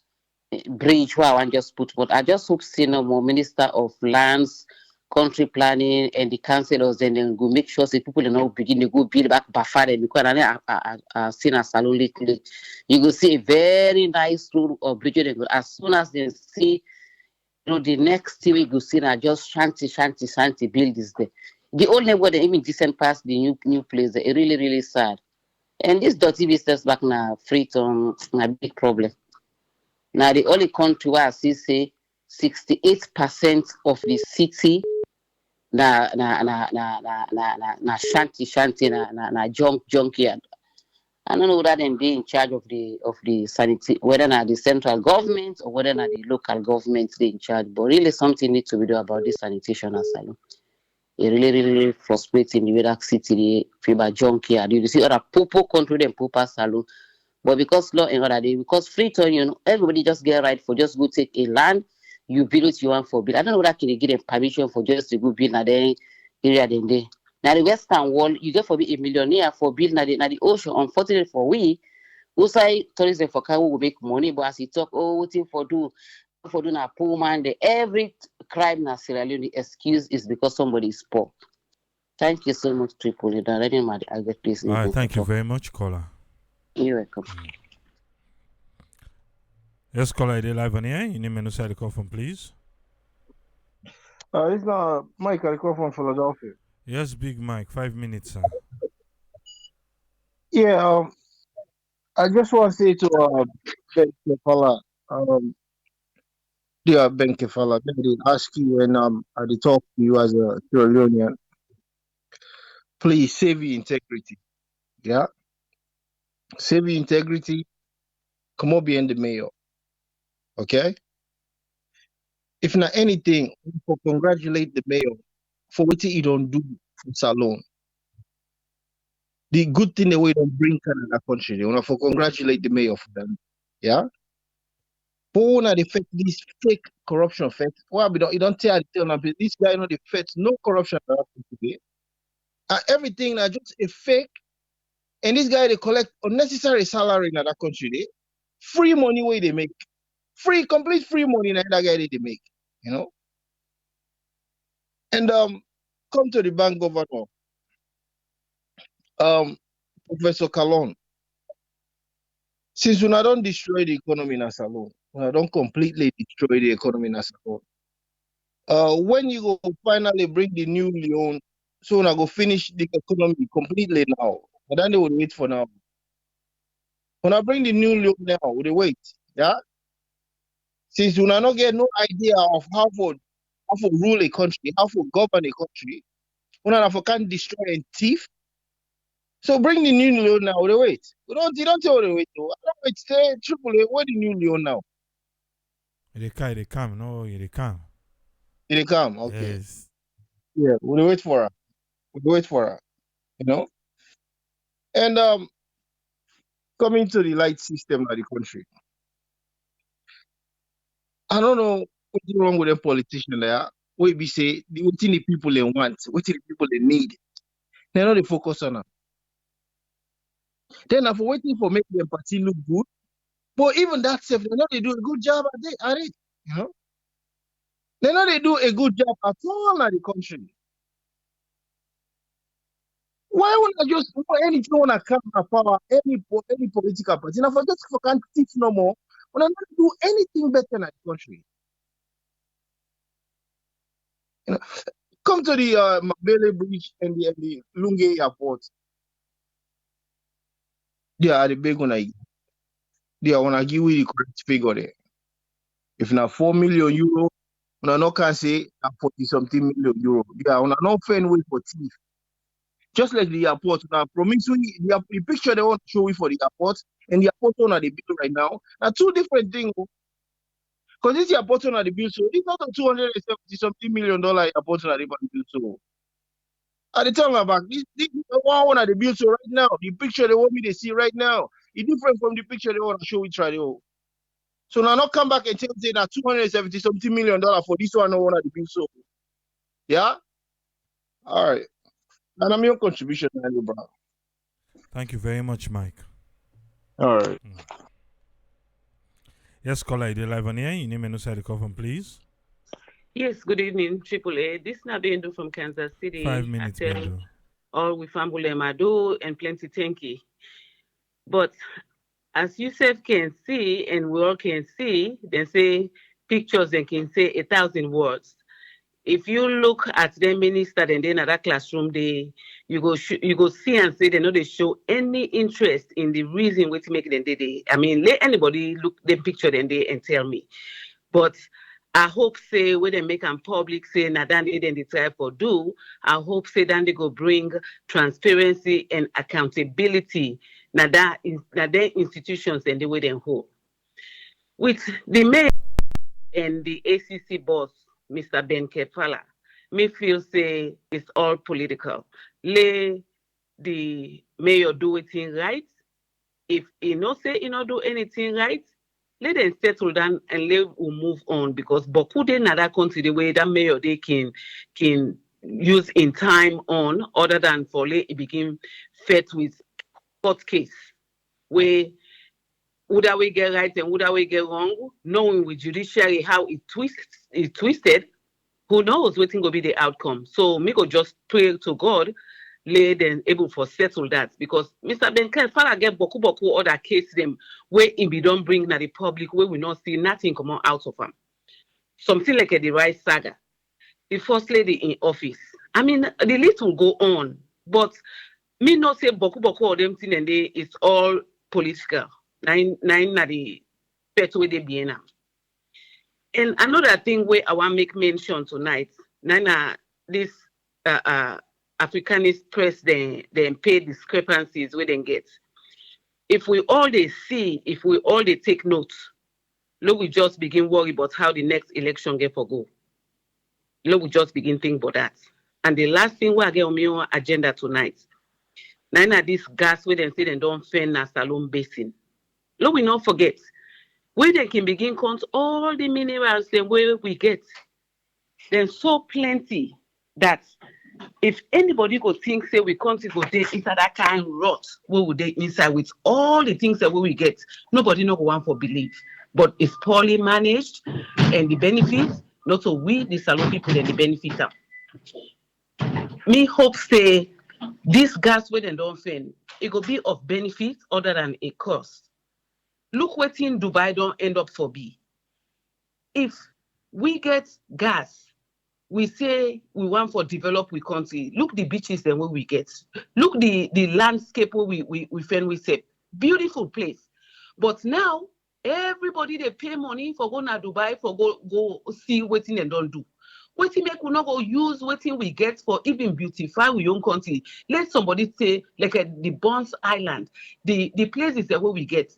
bridge where I want just put what I just hope see no more minister of lands, country planning and the councillors then they go make sure say people they know begin to go build back buffer them because I seen a salon lately. You go see a very nice road or bridge they go as soon as they see the next thing we go see na just shanty build this there. The only way they even decent past the new place, they really, really sad. And this dirty business back na Freetown na big problem. Now the only country where I see say 68% of the city na shanty na junkyard. I don't know whether them be in charge of the sanity, whether na the central government or whether na the local government they in charge. But really something needs to be done about this sanitation asylum. It really, really frustrating the way that city the fever junkyard. You see other popo country them popo salon. But because law and other day, because Freetown, everybody just get right for just go take a land, you build what you want for build. I don't know whether can they give them permission for just to go build na the area then they. Now the Western Wall, you get for be a millionaire for build na the ocean. Unfortunately for we, who say tourism for car will make money, but as he talk, what thing for do na poor man, every crime na Sierra Leone, the excuse is because somebody is poor. Thank you so much, Tripoli. I get this. All right, thank you very much, caller. You're welcome. Yes, caller, they live on here. You name and side the call from, please. It's not Mike. I call from Philadelphia. Yes, Big Mike. 5 minutes, sir. Yeah. I just want to say to Ben Kefala, dear Ben Kefala, I did ask you when I did talk to you as a Sierra Leonean. Please save your integrity. Yeah, save your integrity. Come up behind the mayor. Okay. If not anything, for congratulate the mayor for what he don't do for Salon. The good thing that we don't bring Canada country, for congratulate the mayor for them. Yeah. But when they fake this fake corruption effect, well, you don't tell this guy the effect no corruption that happen today. Everything are just a fake, and this guy they collect unnecessary salary in that country. Free money where they make. Complete free money in that guy they make. And come to the bank governor, Professor Calon. Since we don't destroy the economy in Salon, we don't completely destroy the economy in Salon. When you go finally bring the new Leone, so I go finish the economy completely now. And then they will wait for now. When I bring the new Leone now, they wait. Yeah. Since we not get no idea of how to rule a country, how to govern a country, Una for can't destroy and thief. So bring the new Leone now. They wait. You don't tell the wait though. I don't wait. Say triple A. Where the new Leone now? They come. No, they come. Did they come? Okay. Yes. Yeah. We'll wait for her. We'll wait for her. You know. And coming to the light system of the country. I don't know what's wrong with the politician there. What we say, what the people they want, what the people they need. They know they focus on it. Then after waiting for make the party look good. But even that self, they know they do a good job at it. You know? They know they do a good job at all in the country. Why would I just anything wanna come to power any political party? Now for just for can't teach no more. When I not do anything better in the country. You know, come to the Mabele Bridge and the Lunge Airport. They are the big one. They are wanna give you the correct figure there. If not 4 million euro, una no can say 40 something million euro. Yeah, una no find way for thief. Just like the airport, now promise we the picture they want to show you for the airport and the airport on the bill right now are two different things. Because this airport on the bill, so it's not a $270 something million airport on the bill. So at the time about this one on the bill, so right now the picture they want me to see right now is different from the picture they want to show it right now. So now not come back and tell say that $270 something million for this one on the bill. So yeah, all right. And I'm your contribution, Andrew Brown. Thank you very much, Mike. All right. Yes, caller, you live on here. Your name and side the call from, please. Yes, good evening, Triple A. This is Nabendo from Kansas City. 5 minutes, Bendo. All with Fambule Mado and plenty thank you. But as you said can see, and we all can see, they say pictures and can say 1,000 words. If you look at the minister and then at that classroom, you go see and say they know they show any interest in the reason what make them they. I mean, let anybody look the picture then they and tell me. But I hope say when they make them public say na then they try for do. I hope say then they go bring transparency and accountability. Na that institutions and the way they hold. With the mayor and the ACC boss, Mr. Ben Kefala, me feel say it's all political. Let the mayor do anything right. If he no say he not do anything right, let them settle down and let we move on because Boku de another country the way that mayor they can use in time on other than for let it begin fed with court case where would we get right and would we get wrong, knowing with judiciary how it twisted, who knows what will be the outcome. So me go just pray to God, lay them able for settle that because Mr. Ben Kefala get boku other case them where it be don't bring na the public where we not see nothing come out of them. Something like the right saga, the first lady in office. I mean the list will go on, but me not say boku of them thing and they it's all political. Nine na the pet way they be now. And another thing where I want to make mention tonight, Nana, this Africanist press then pay discrepancies where they get. If we all they see, if we all they take notes, look, we just begin worry about how the next election get for go. Look, we just begin think about that. And the last thing we get on my agenda tonight, Nana, this gas where they say they don't fend na Salon Basin. Look, we not forget. Where they can begin count all the minerals the way we get. There's so plenty that if anybody could think say we can't go there inside that kind of rot, what would they inside with all the things that we will get? Nobody know one for belief. But it's poorly managed and the benefits, not so we the salon people and the benefit them. Me hope say this gas where they don't fend, it could be of benefit other than a cost. Look what in Dubai don't end up for be. If we get gas, we say we want for develop we country. Look the beaches then where we get. Look the landscape where we find we say beautiful place. But now everybody they pay money for go to Dubai for go see what in and don't do. Wetin make we no go use wetin we get for even beautify we own country? Let somebody say like the Bonds Island, the places wey we get,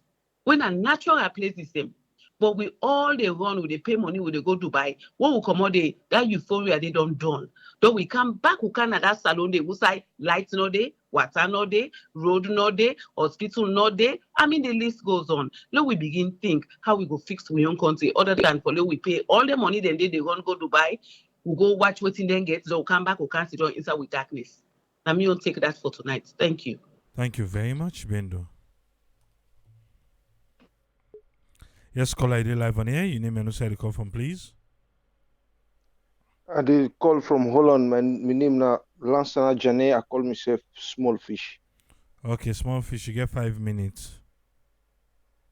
wey na natural places dem, but we all dey run, we dey pay money, we dey go Dubai. When we comot there, that euphoria dey don done. Then we come back, we can that salon dey, we say light no dey, water no dey, road no dey, hospital no dey. I mean, the list goes on. Let we begin think how we go fix we own country other than for let we pay all the money dem dey run go Dubai. We go watch wetin dem get, then we come back, we can't sit down inside with darkness. Na me will take that for tonight. Thank you. Thank you very much, Bendo. Yes, caller, ID live on air. Your name and who call from, please. I did call from Holland. My name na Lansana Jane. I call myself Small Fish. Okay, Small Fish, you get 5 minutes.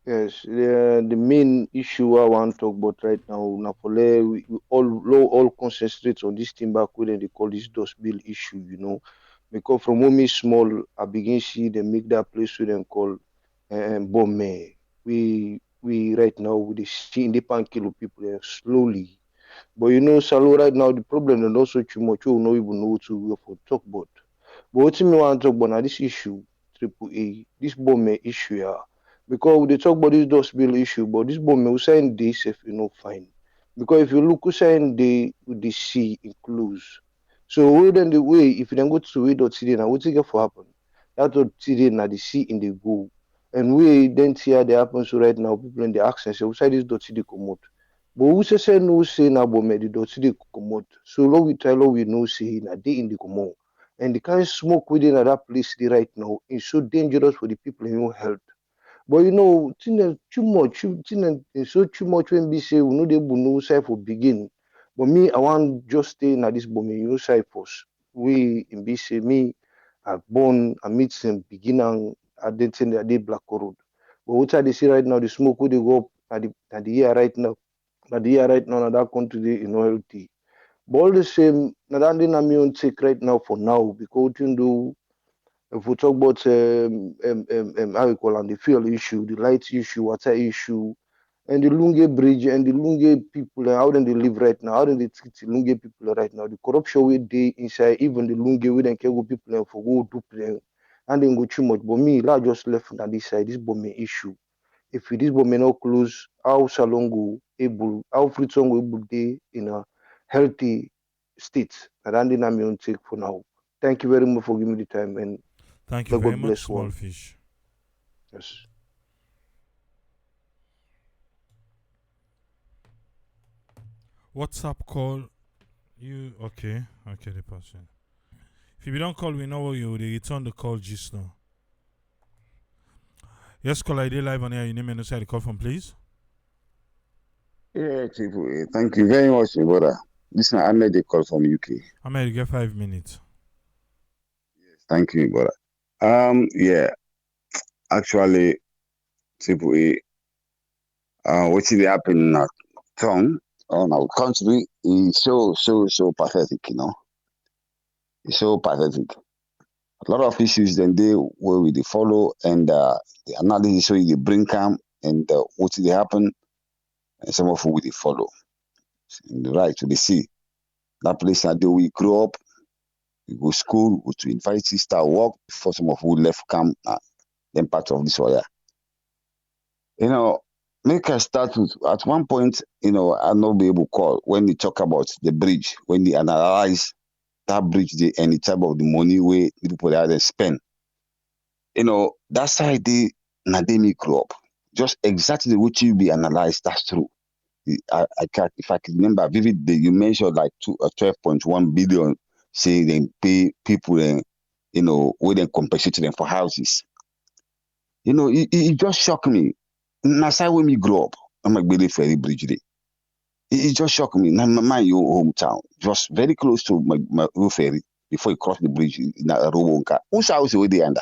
Yes, the main issue I want to talk about right now, Napoli, we all concentrate on this thing back when they call this dust bill issue, you know. Because from when me small, I begin see them make that place with them call Bombe. We right now we dey see the kill people slowly. But you know, Salo right now the problem is also too much. We no even know what to talk about. But what me want to talk about now this issue, triple A, this bomb issue, yeah. Because we dey talk about this dust bill issue, but this bomb we saying they safe, you know, fine. Because if you look, we saying they with the sea includes. So we then the way if you then go to way dot city now, what get for happen? That dot city now the sea in the go. And we then see how they happen so right now people in the accent say we say this dot city come out. But who say no say na bomb the dot city come out. So long we try long we know say na they in the come out. And the kind of smoke within that place right now is so dangerous for the people in your health. But you know, too much, it's so too much when we say we know they will know side for begin. But me, I want just stay in this bombing, you know, side first. We in BC, me, I born, I meet some beginning, I didn't think that they black road. But what I see right now, the smoke would go up at the year right now. At the year right now, that country they in healthy. But all the same, now that I'm on take right now for now because you do if we talk about how we call it, the fuel issue, the light issue, water issue, and the Lunge Bridge and the Lunge people, how do they live right now? How do they treat the Lunge people right now? The corruption we they inside, even the Lunge we then can go people and for go do plan, and then go too much. But me, I just left on this side, this bomb issue. If this bomb not close, how Salongo able, how Fritzongo able they in a healthy state, and then I'm going to take for now. Thank you very much for giving me the time and Thank you may very God much, bless Small one. Fish. Yes. WhatsApp call you okay the person. If you don't call, we know you they return the call just now. Yes, call ID live on air. Your name and who the call from, please. Yeah, Chifu, thank you very much, my brother. This is Ahmed, they call from UK. Ahmed, you get 5 minutes. Yes, thank you, brother. Yeah, actually, Chifu, what is happening in our town, on our country, is so pathetic, you know. It's so pathetic. A lot of issues then they where we they follow and the analysis so they bring come and what they happen and some of who they follow. And right to the sea. That place that we grew up, we go school, go to university, start work before some of who left camp, then part of this area. You know, make us start with at one point, you know, I'll not be able to call when they talk about the bridge, when they analyze that bridge the any type of the money where the people that they spend. You know, that side they me grow up. Just exactly what you be analyzed, that's true. I can't, if I can remember vividly, you mentioned like 12.1 billion, say they pay people and you know, we then compensate them for houses. You know, it just shocked me. That's how when me grow up, I'm like Billy Ferry Bridge Day. It just shocked me. Now, my hometown, just very close to my ferry before you cross the bridge in Robonka. Whose house is already under?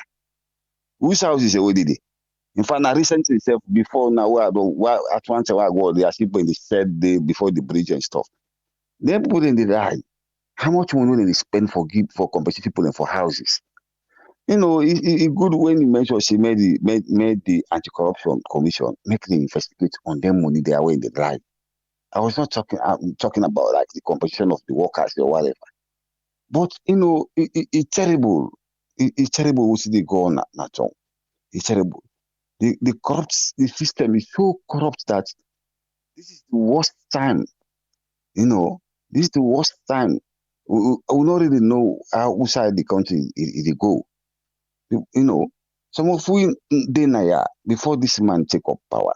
Whose house is already there? In fact, now recently itself, before now, at one time I go, there are people in the said day before the bridge and stuff. Then people in the die. How much money they spend for compensate people and for houses? You know, it's good when you mention she made the anti-corruption commission, make them investigate on them money they are in the lie. I was not talking. I'm talking about like the competition of the workers or whatever. But it's terrible. It's terrible what they go on at all. It's terrible. The system is so corrupt that this is the worst time. You know, this is the worst time. We don't really know how outside the country it go. You know, some of we then before this man take up power,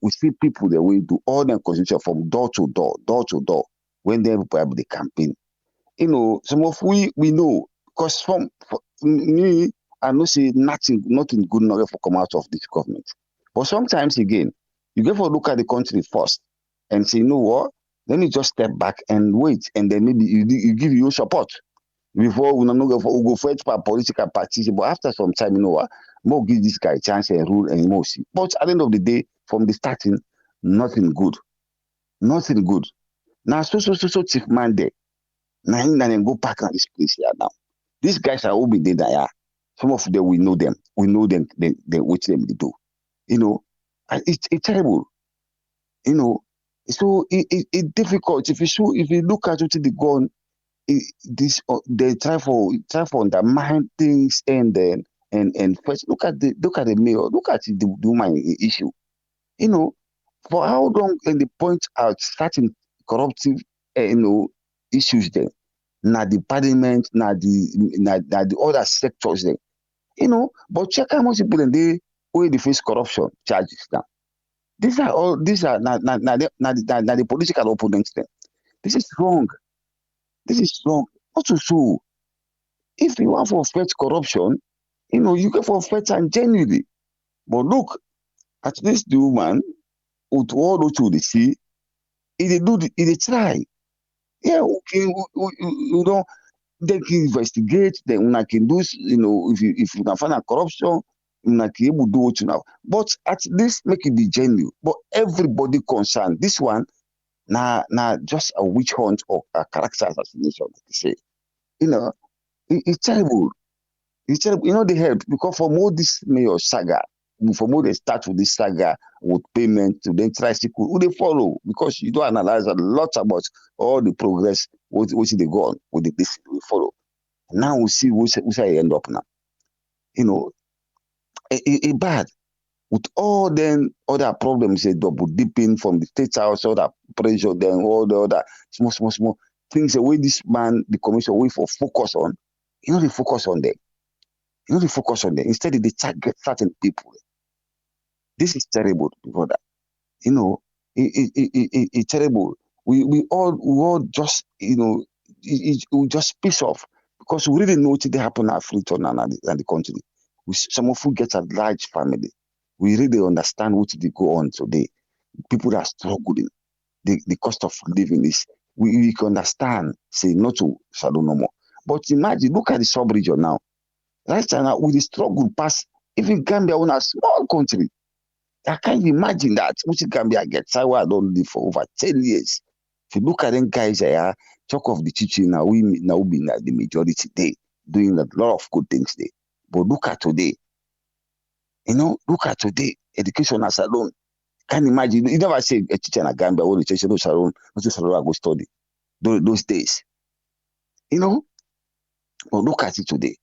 we see people that will do all the constitution from door to door, when they have the campaign. Some of we know because for me, I know say nothing good enough for come out of this government. But sometimes again, you go for look at the country first and say, you know what? Let me just step back and wait, and then maybe you give your support before we no go for political parties. But after some time, you know what? More give this guy a chance and rule and more see. But at the end of the day, from the starting, nothing good, nothing good. Now so chief man there. Now him go back at this place here now. These guys are all be there. Yeah. Some of them we know them. We know them. They what them they do. And it's terrible. So it's difficult if you look at what they go on. They try for undermine things and then and first look at the mayor. Look at the woman issue. For how long can they point out certain corruptive issues there? Na the parliament, na the other sectors there. But check how much people they wey dey face corruption charges now. These are the political opponents them. This is wrong. This is wrong. Not so. If you want for fight corruption, you go for fight and genuinely. But look, at least the woman with all those to the see, they try. Yeah, okay, they can investigate, then una can do, if you can find a corruption, una can able do what you know. But at least make it be genuine. But everybody concerned, this one, now just a witch hunt or a character assassination, like you say. It's terrible. It's terrible. They help because for more this mayor saga, for more they start with this saga with payment to then tricycle, who they follow because you don't analyze a lot about all the progress what they go on with this we follow. Now we see where I end up now. A bad with all then other problems, a double dipping from the state house, all that pressure, then all the other small things. The way this man, the commission, way for focus on, they focus on them. They focus on them. Instead, they target certain people. This is terrible, brother. It's terrible. We all just, we just piss off because we really know what they happen at Freetown and the country. Some of who get a large family. We really understand what they go on today. People are struggling. The cost of living is, we can understand, say not to shadow no more. But imagine, look at the sub-region now. Right now, with the struggle past, even Gambia on a small country. I can't imagine that. Which Gambia gets. I don't live for over 10 years. If you look at them guys here, talk of the teaching now, we being the majority today, doing a lot of good things there. But look at today. Look at today. Education as alone. Can't imagine. You never say a teacher in a Gambia or the teacher no salon, go study. Those days. But look at it today.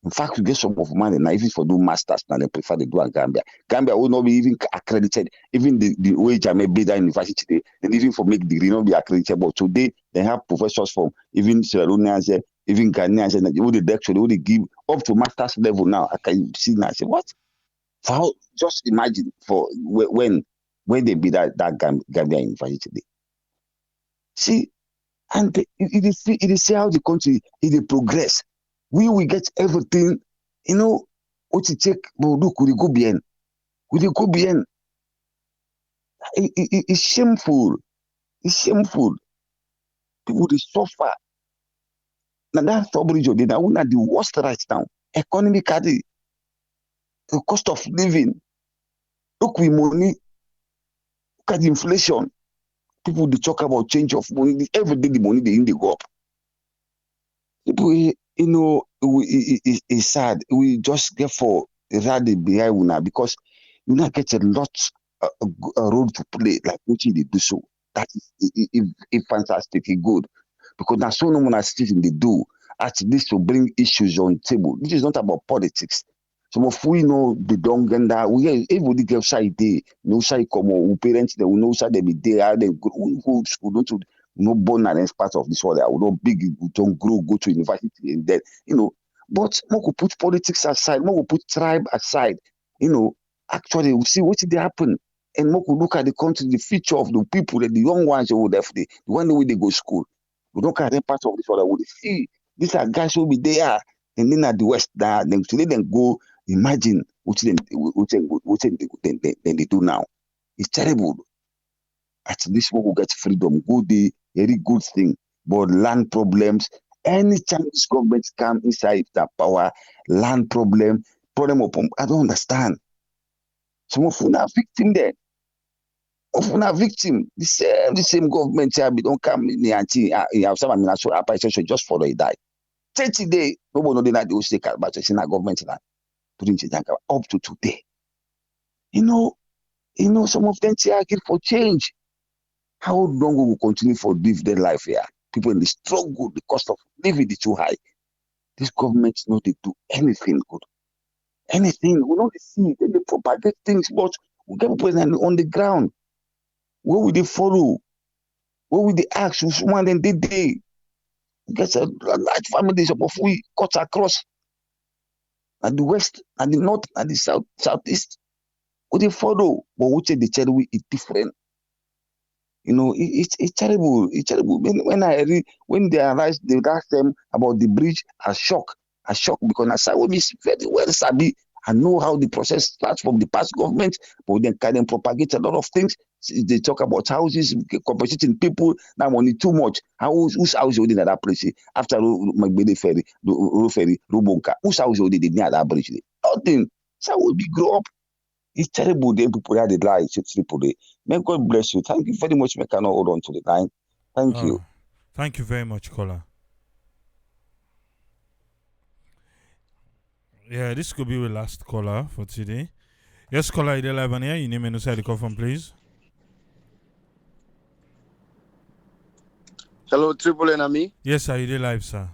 In fact, you get some of money now, even for do masters now, they prefer to do in Gambia. Gambia will not be even accredited, even the way Jamaica Beda University today, and even for make degree not be accredited. But today they have professors from even Sierra Leoneans, even Ghanaians, and who they actually who they give up to masters level now. I can see now. I say what? For how, just imagine for when they be that Gambia University today. See, and it is how the country it progress. We will get everything, what you take, but look, we go bien. It's shameful. It's shameful. People they suffer. Now that sub-region, they are the worst right now. Economically, the cost of living. Look, we money. Look at the inflation. People they talk about change of money. Every day the money they go up. People, it's sad. We just get for rather behind now because you not get a lot a role to play like what they do so. That is fantastic, good. Because now so no one situation they do at least to bring issues on table. This is not about politics. Some of we know the don't get that we everybody get side day, no side come or parents they will know side they be there, they go school, don't you no born and as part of this world, I will not big don't grow, go to university and then but more could put politics aside, more could put tribe aside, actually we see what did happen. And more could look at the country, the future of the people, the young ones who would have the one way they go school. We look at them part of this world, we see these are guys who will be there, and then at the west, then today then go. Imagine what they do now. It's terrible. At least we will get freedom, go the very good thing. But land problems, any Chinese government come inside that power, land problem of I don't understand. Some of them are victim there. Often a victim. The same government here don't come in the anti have some administration just follow it die. 30 days, nobody know that they will stay but it's in a government land. Up to today. Some of them say argue for change. How long will we continue for live their life here? People in the struggle, the cost of living is too high. This government not they do anything good. Anything. We don't see they propagate things, but we get people on the ground. Where will they follow? Where will they ask? One then they get a large families of we cut across at the west, at the north, at the southeast. What they follow, but which the cherry is different. It's terrible. It's terrible. When I read, when they asked them about the bridge, I shock because I said, well, is very well sabi. I know how the process starts from the past government, but then can propagate a lot of things. They talk about houses, compensating people. Now money too much. Whose house you did at that place? After my baby ferry, Rubonka, whose house you did near that bridge? Nothing. So will be grow up. It's terrible. The people had the lie. It's triple. May God bless you. Thank you very much. I cannot hold on to the line. Thank you. Thank you very much, caller. Yeah, this could be the last caller for today. Yes, caller, you're live on here. Your name and where you call from, please. Hello, Triple Enemy. Yes, sir, you're live, sir.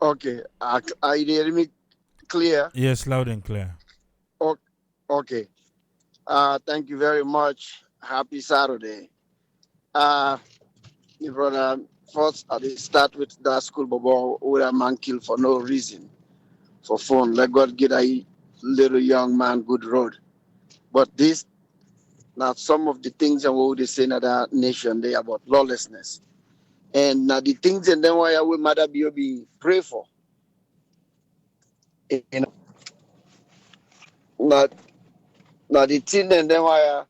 Okay. Are you hearing me clear? Yes, loud and clear. Okay. Thank you very much. Happy Saturday. Brother, first I start with that school bobo where a man killed for no reason. For fun. Let God get a little young man good road. But this now some of the things and what they say in that nation they about lawlessness. And now the things and then why we mother be pray for. Now the thing and then why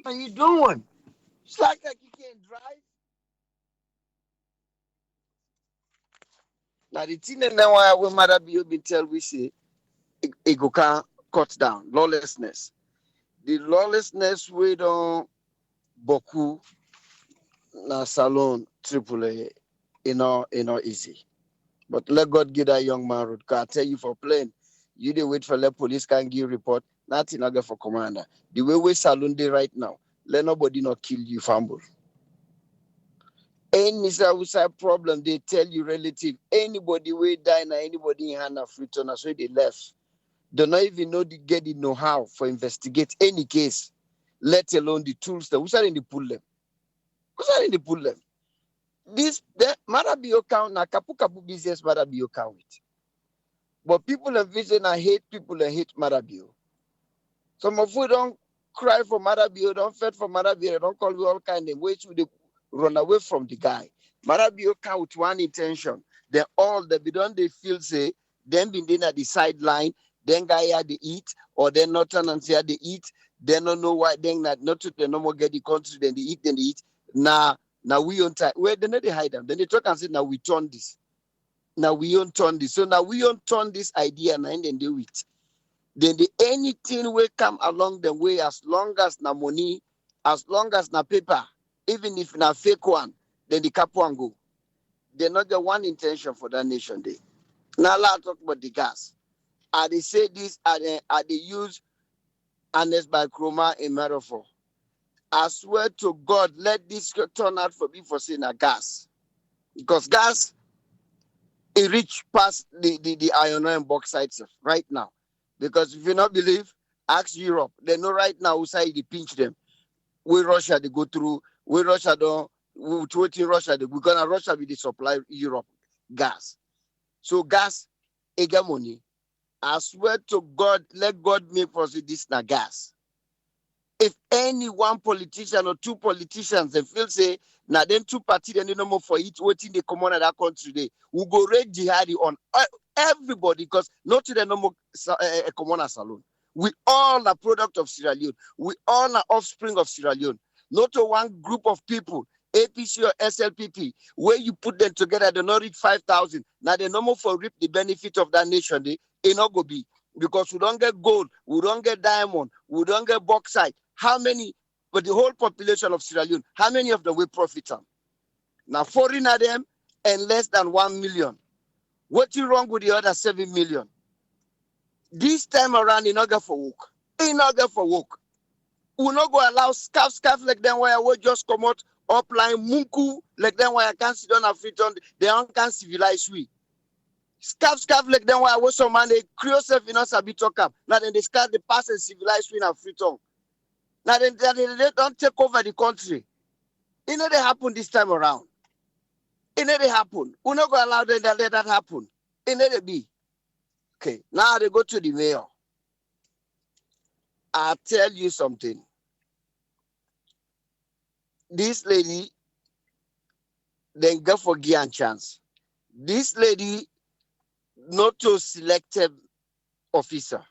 what are you doing? It's like you can't drive. Now the thing and then why we mother be tell we say it go can cut down lawlessness. The lawlessness we don't boku na salon triple easy. But let God give that young man road. Cause I tell you for plain, you dey wait for let police can give report. Nothing again for commander. The way we salon day right now, let nobody not kill you, fumble. Any outside problem, they tell you relative. Anybody way die na anybody in hand of return, so they left. They not even know the get the know-how for investigate any case, let alone the tools that who's in the pull them. Who's in the pull them? This that Marabio count na kapu business Marabio count with. But people in vision and hate people and hate Marabio. Some of you don't cry for Marabio, don't fight for Marabio, don't call you all kind of ways to run away from the guy. Marabio count with one intention. Then all the bidon they feel say, then been in at the sideline, then guy had the eat, or then not turn and say they eat, then don't know why then not to the no more get the country, then they eat. Now we on time. Where then they hide them. Then they talk and say, now we turn this. Now we on turn this. So now we on turn this idea and then do it. Then anything will come along the way as long as na money, as long as na paper, even if na fake one, then the cap one go. They're not the one intention for that nation day. Now let's talk about the gas. Are they say this? Are they use honest by chroma in metaphor. I swear to God, let this turn out for me for saying a gas. Because gas, it reach past the iron and bauxite right now. Because if you not believe, ask Europe. They know right now who say they pinch them. Where Russia they go through, where Russia don't, we're Russia, we're gonna Russia with the supply Europe gas. So gas, hegemony. I swear to God, let God make for us this na gas. If any one politician or two politicians they feel say now then two parties they no more for it waiting they come on at that country they will go raid jihadi on everybody because not to the no more common salon. We all are product of Sierra Leone. We all are offspring of Sierra Leone. Not to one group of people, APC or SLPP, where you put them together, they not reach 5,000. Now they no more for reap the benefit of that nation. They not go be because we don't get gold, we don't get diamond, we don't get bauxite. How many, but the whole population of Sierra Leone, how many of them will profit on? Now, 14 of them and less than 1 million. What's wrong with the other 7 million? This time around, in order for work. In order for work. We not go allow scarf like them where we just come out upline munku like them where I can't sit on a free on they can't civilize we. Scarf like them where I was some man they create self in us a bit talk up. Now then they start the pass and civilize we in a free tongue. Now they don't take over the country. It never happen this time around. It never happen. We not go allow them to let that happen. It never be. Okay, now they go to the mayor. I'll tell you something. This lady, then go for Gian chance. This lady, not to selected officer.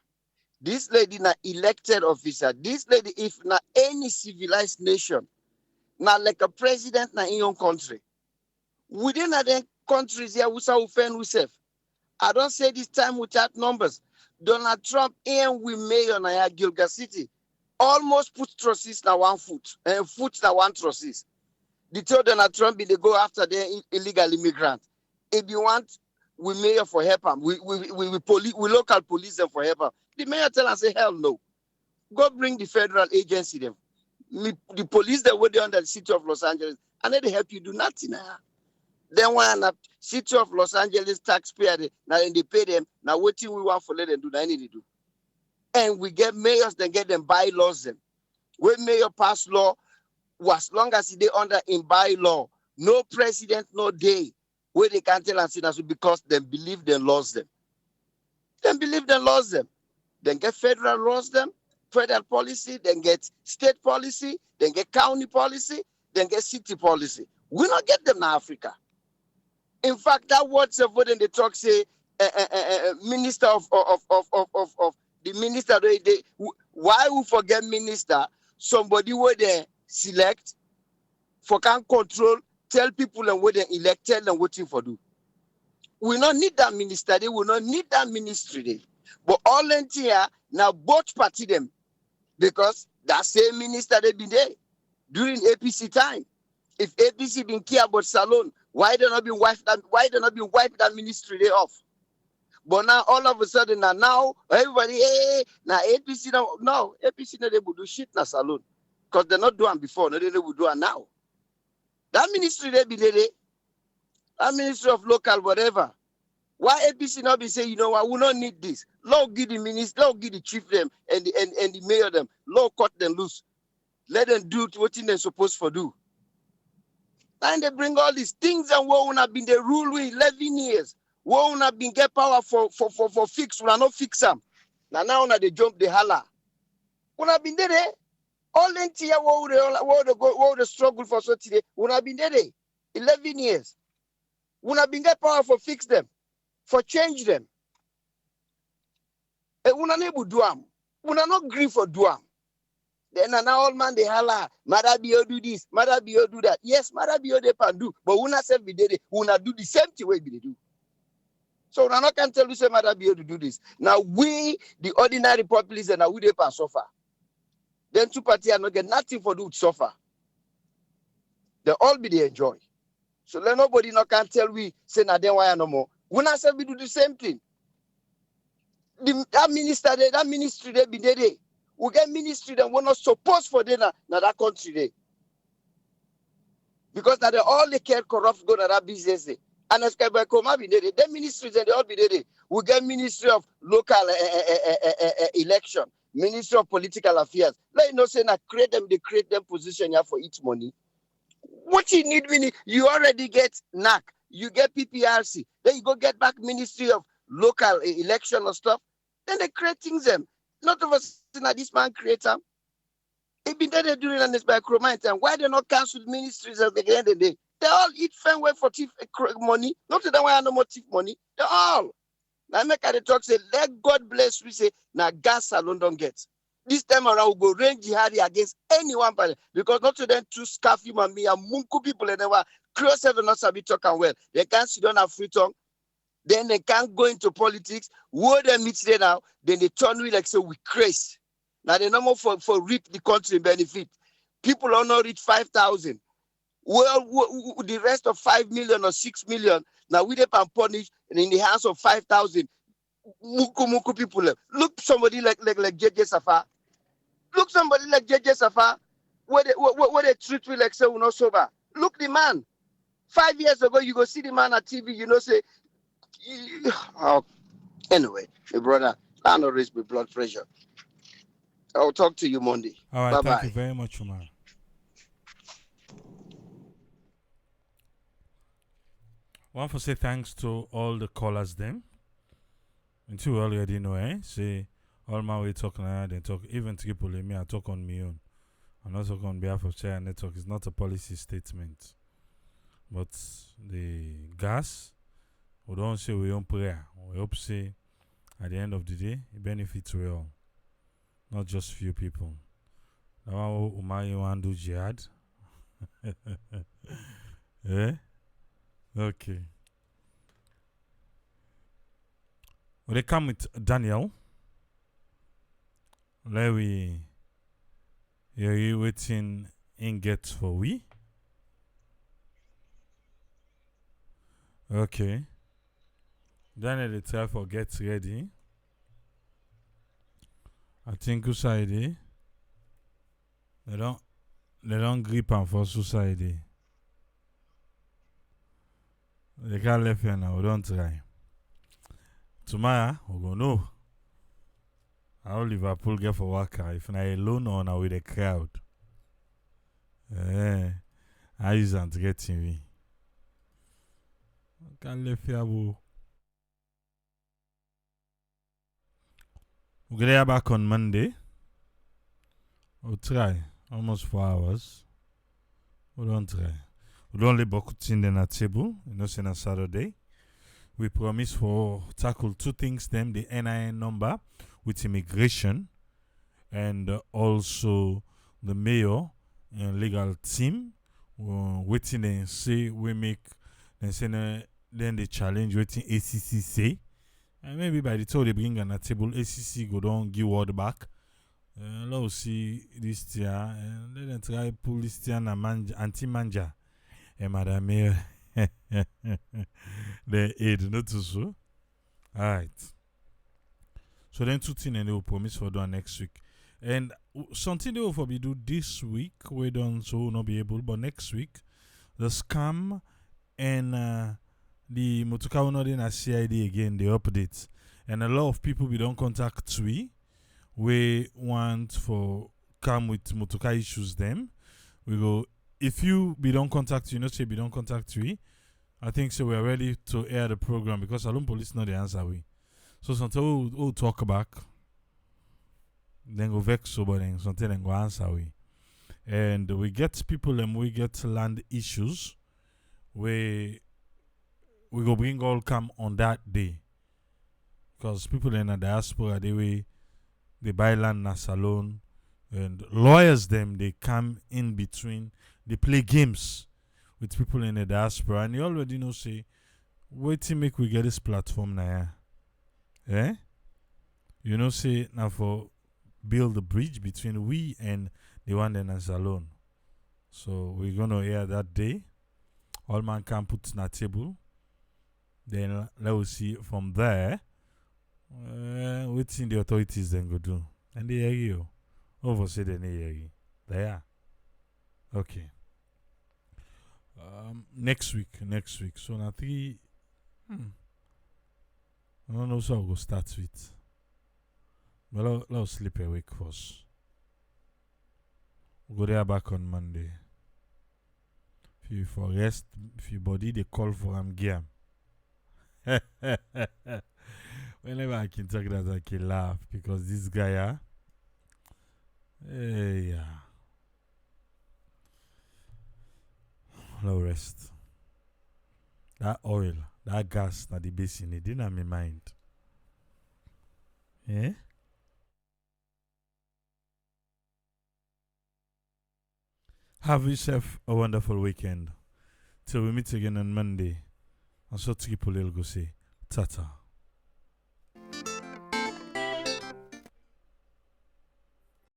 This lady, not elected officer. This lady, if not any civilized nation, not like a president na in your country. Within other countries here, we say we safe. I don't say this time without numbers. Donald Trump and we mayor na Gilga City almost put trusses na 1 foot and foot na 1 trusses. The told Donald Trump they go after the illegal immigrant. If you want, we mayor for help them. We local police them for help them. The mayor tell us say hell no. Go bring the federal agency them. The police that were there under the city of Los Angeles and they help you do nothing. Then when the city of Los Angeles taxpayer now they pay them now waiting we want for let them do that need to do. And we get mayors that get them bylaws them. When mayor pass law, as long as they under in bylaw, no president, no day where they can tell us because they believe they lost them. Then believe they lost them. Then get federal laws them, federal policy, then get state policy, then get county policy, then get city policy. We not get them in Africa. In fact, that word when they talk say minister of the minister. Why we forget minister? Somebody where they select for can control, tell people and where they elect, tell them what for do. We not need that minister. They will not need that ministry. They. But all in here now both party them because that same minister they been there during APC time. If APC been care about Salon, why they not been wiped that ministry day off? But now all of a sudden now everybody now APC now no APC no they will do shit na Salon because they're not doing before, no they will do it now. That ministry they be there, that ministry of local whatever. Why APC not be saying, you know what, we don't need this. Lord give the minister, Lord give the chief them and the mayor them, Lord cut them loose. Let them do what they're supposed to do. And they bring all these things and we have been the rule with 11 years. We have been get power for fix. We are not fix them. Now they jump the holla. We have been there. All in here, we the struggle for so today. We have been there 11 years. We have been get power for fix them, for change them. And we are not able to do them. We are not agree for do them. Then now all man they holla, Madabio do this, Madabio do that. Yes, Madabio they can do, but we not self be there, we not do the same thing way they do. So now I can tell you say Madabio to do this. Now we, the ordinary populace, and now we they can suffer. Then two parties are not get nothing for do to suffer. They all be they enjoy. So let nobody not can tell we say now then why no more. We not self be do the same thing. That ministry they be there. We get ministry that we're not supposed for them na that country there. Because now they all they care corrupt go to that business there. And as Kebe Koma be there, the ministries and they all be there. We get ministry of local election, ministry of political affairs. Let you know say na they create them position here for each money. What you need, you already get NAC, you get PPRC, then you go get back Ministry of Local Election or stuff. Then they create things them. Not of us that this man create them. It been there doing on this by Chromite, and why they not cancel ministries at the end of the day? They all eat fair way for thief money. Not that why I no more thief money. They all. Now make the talk say, let God bless. We say now gas alone don't get. This time around, we go rain jihadi against anyone, because not to them two scarf human me and munku people and they were close seven not be talking well. They can't sit down have free tongue. Then they can't go into politics. Where they meet there now, then they turn we like say we crazy. Now the number for reap the country benefit. People are not reach 5,000. Well, the rest of 5 million or 6 million, now we can punish in the hands of 5,000. Muku people. Look somebody like JJ Safa. Look somebody like JJ Safa. Where they treat me like say we're not sober. Look the man. 5 years ago, you go see the man at TV, you know, say, oh, anyway, my brother, I don't raise my blood pressure. I'll talk to you Monday. All right, Bye-bye. thank you very much, Umar. I want to say thanks to all the callers them. And you already know, say, all my way talking, they talk, even to people like me, I talk on my own. I'm not talking on behalf of Share Network. It's not a policy statement. But the gas, we don't say we own prayer. We hope say, at the end of the day, it benefits we all. Not just few people. Now, Umar, you want to do jihad? Eh? Okay. When they come with Daniel, let we hear you waiting in get for we. Okay. Daniel, they try for get ready. I think society they don't grip on for society. They can't left here now, we don't try. Tomorrow, we go know how Liverpool get for worker if not alone or now with a crowd. I isn't getting me. Can't left here, boo. We're gonna be back on Monday. We'll try almost 4 hours. We don't try. We don't leave Bokutin in a table. You know, say on Saturday. We promise for tackle two things. Them the NIN number with immigration, and also the mayor and legal team. Waiting and say we make. Then say then they challenge waiting ACC say. And maybe by the time they bring on a table, ACC go down, give word back. Let's see this year. And let them try pull this year and anti-manja. And Madam Mayor, the aid, not to so. Alright. So then two things and they will promise for doing next week. And something they will probably do this week, we don't so not be able, but next week, the scam and the Motoka not in a CID again, the updates. And a lot of people we don't contact we want for come with Motoka issues them. We go, if you be don't contact you, not say be don't contact I think so we're ready to air the program because Salon Police know the answer we. So something we'll talk back. Then go vex so but then something then go answer we. And we get people and we get land issues where we go bring all come on that day. Because people in the diaspora, they buy land na salon. And lawyers them, they come in between. They play games with people in the diaspora. And you already know, say, wait till make we get this platform now. Eh? You know, say, now for build a bridge between we and the one in a salon. So we're going to hear that day. All man can put on a table. Then let's see from there what the authorities then go do. And they hear you. Over say the near. There. Okay. Next week. So now three. I don't know, so I'll go start with. But let's sleep a week first. We'll go there back on Monday. If you for rest, if your body they call for gear. Whenever I can talk that, I can laugh because this guy, yeah. No rest. That oil, that gas, that the basin, it didn't have my mind. Eh? Have yourself a wonderful weekend. Till we meet again on Monday. And so Triple will go say, Tata.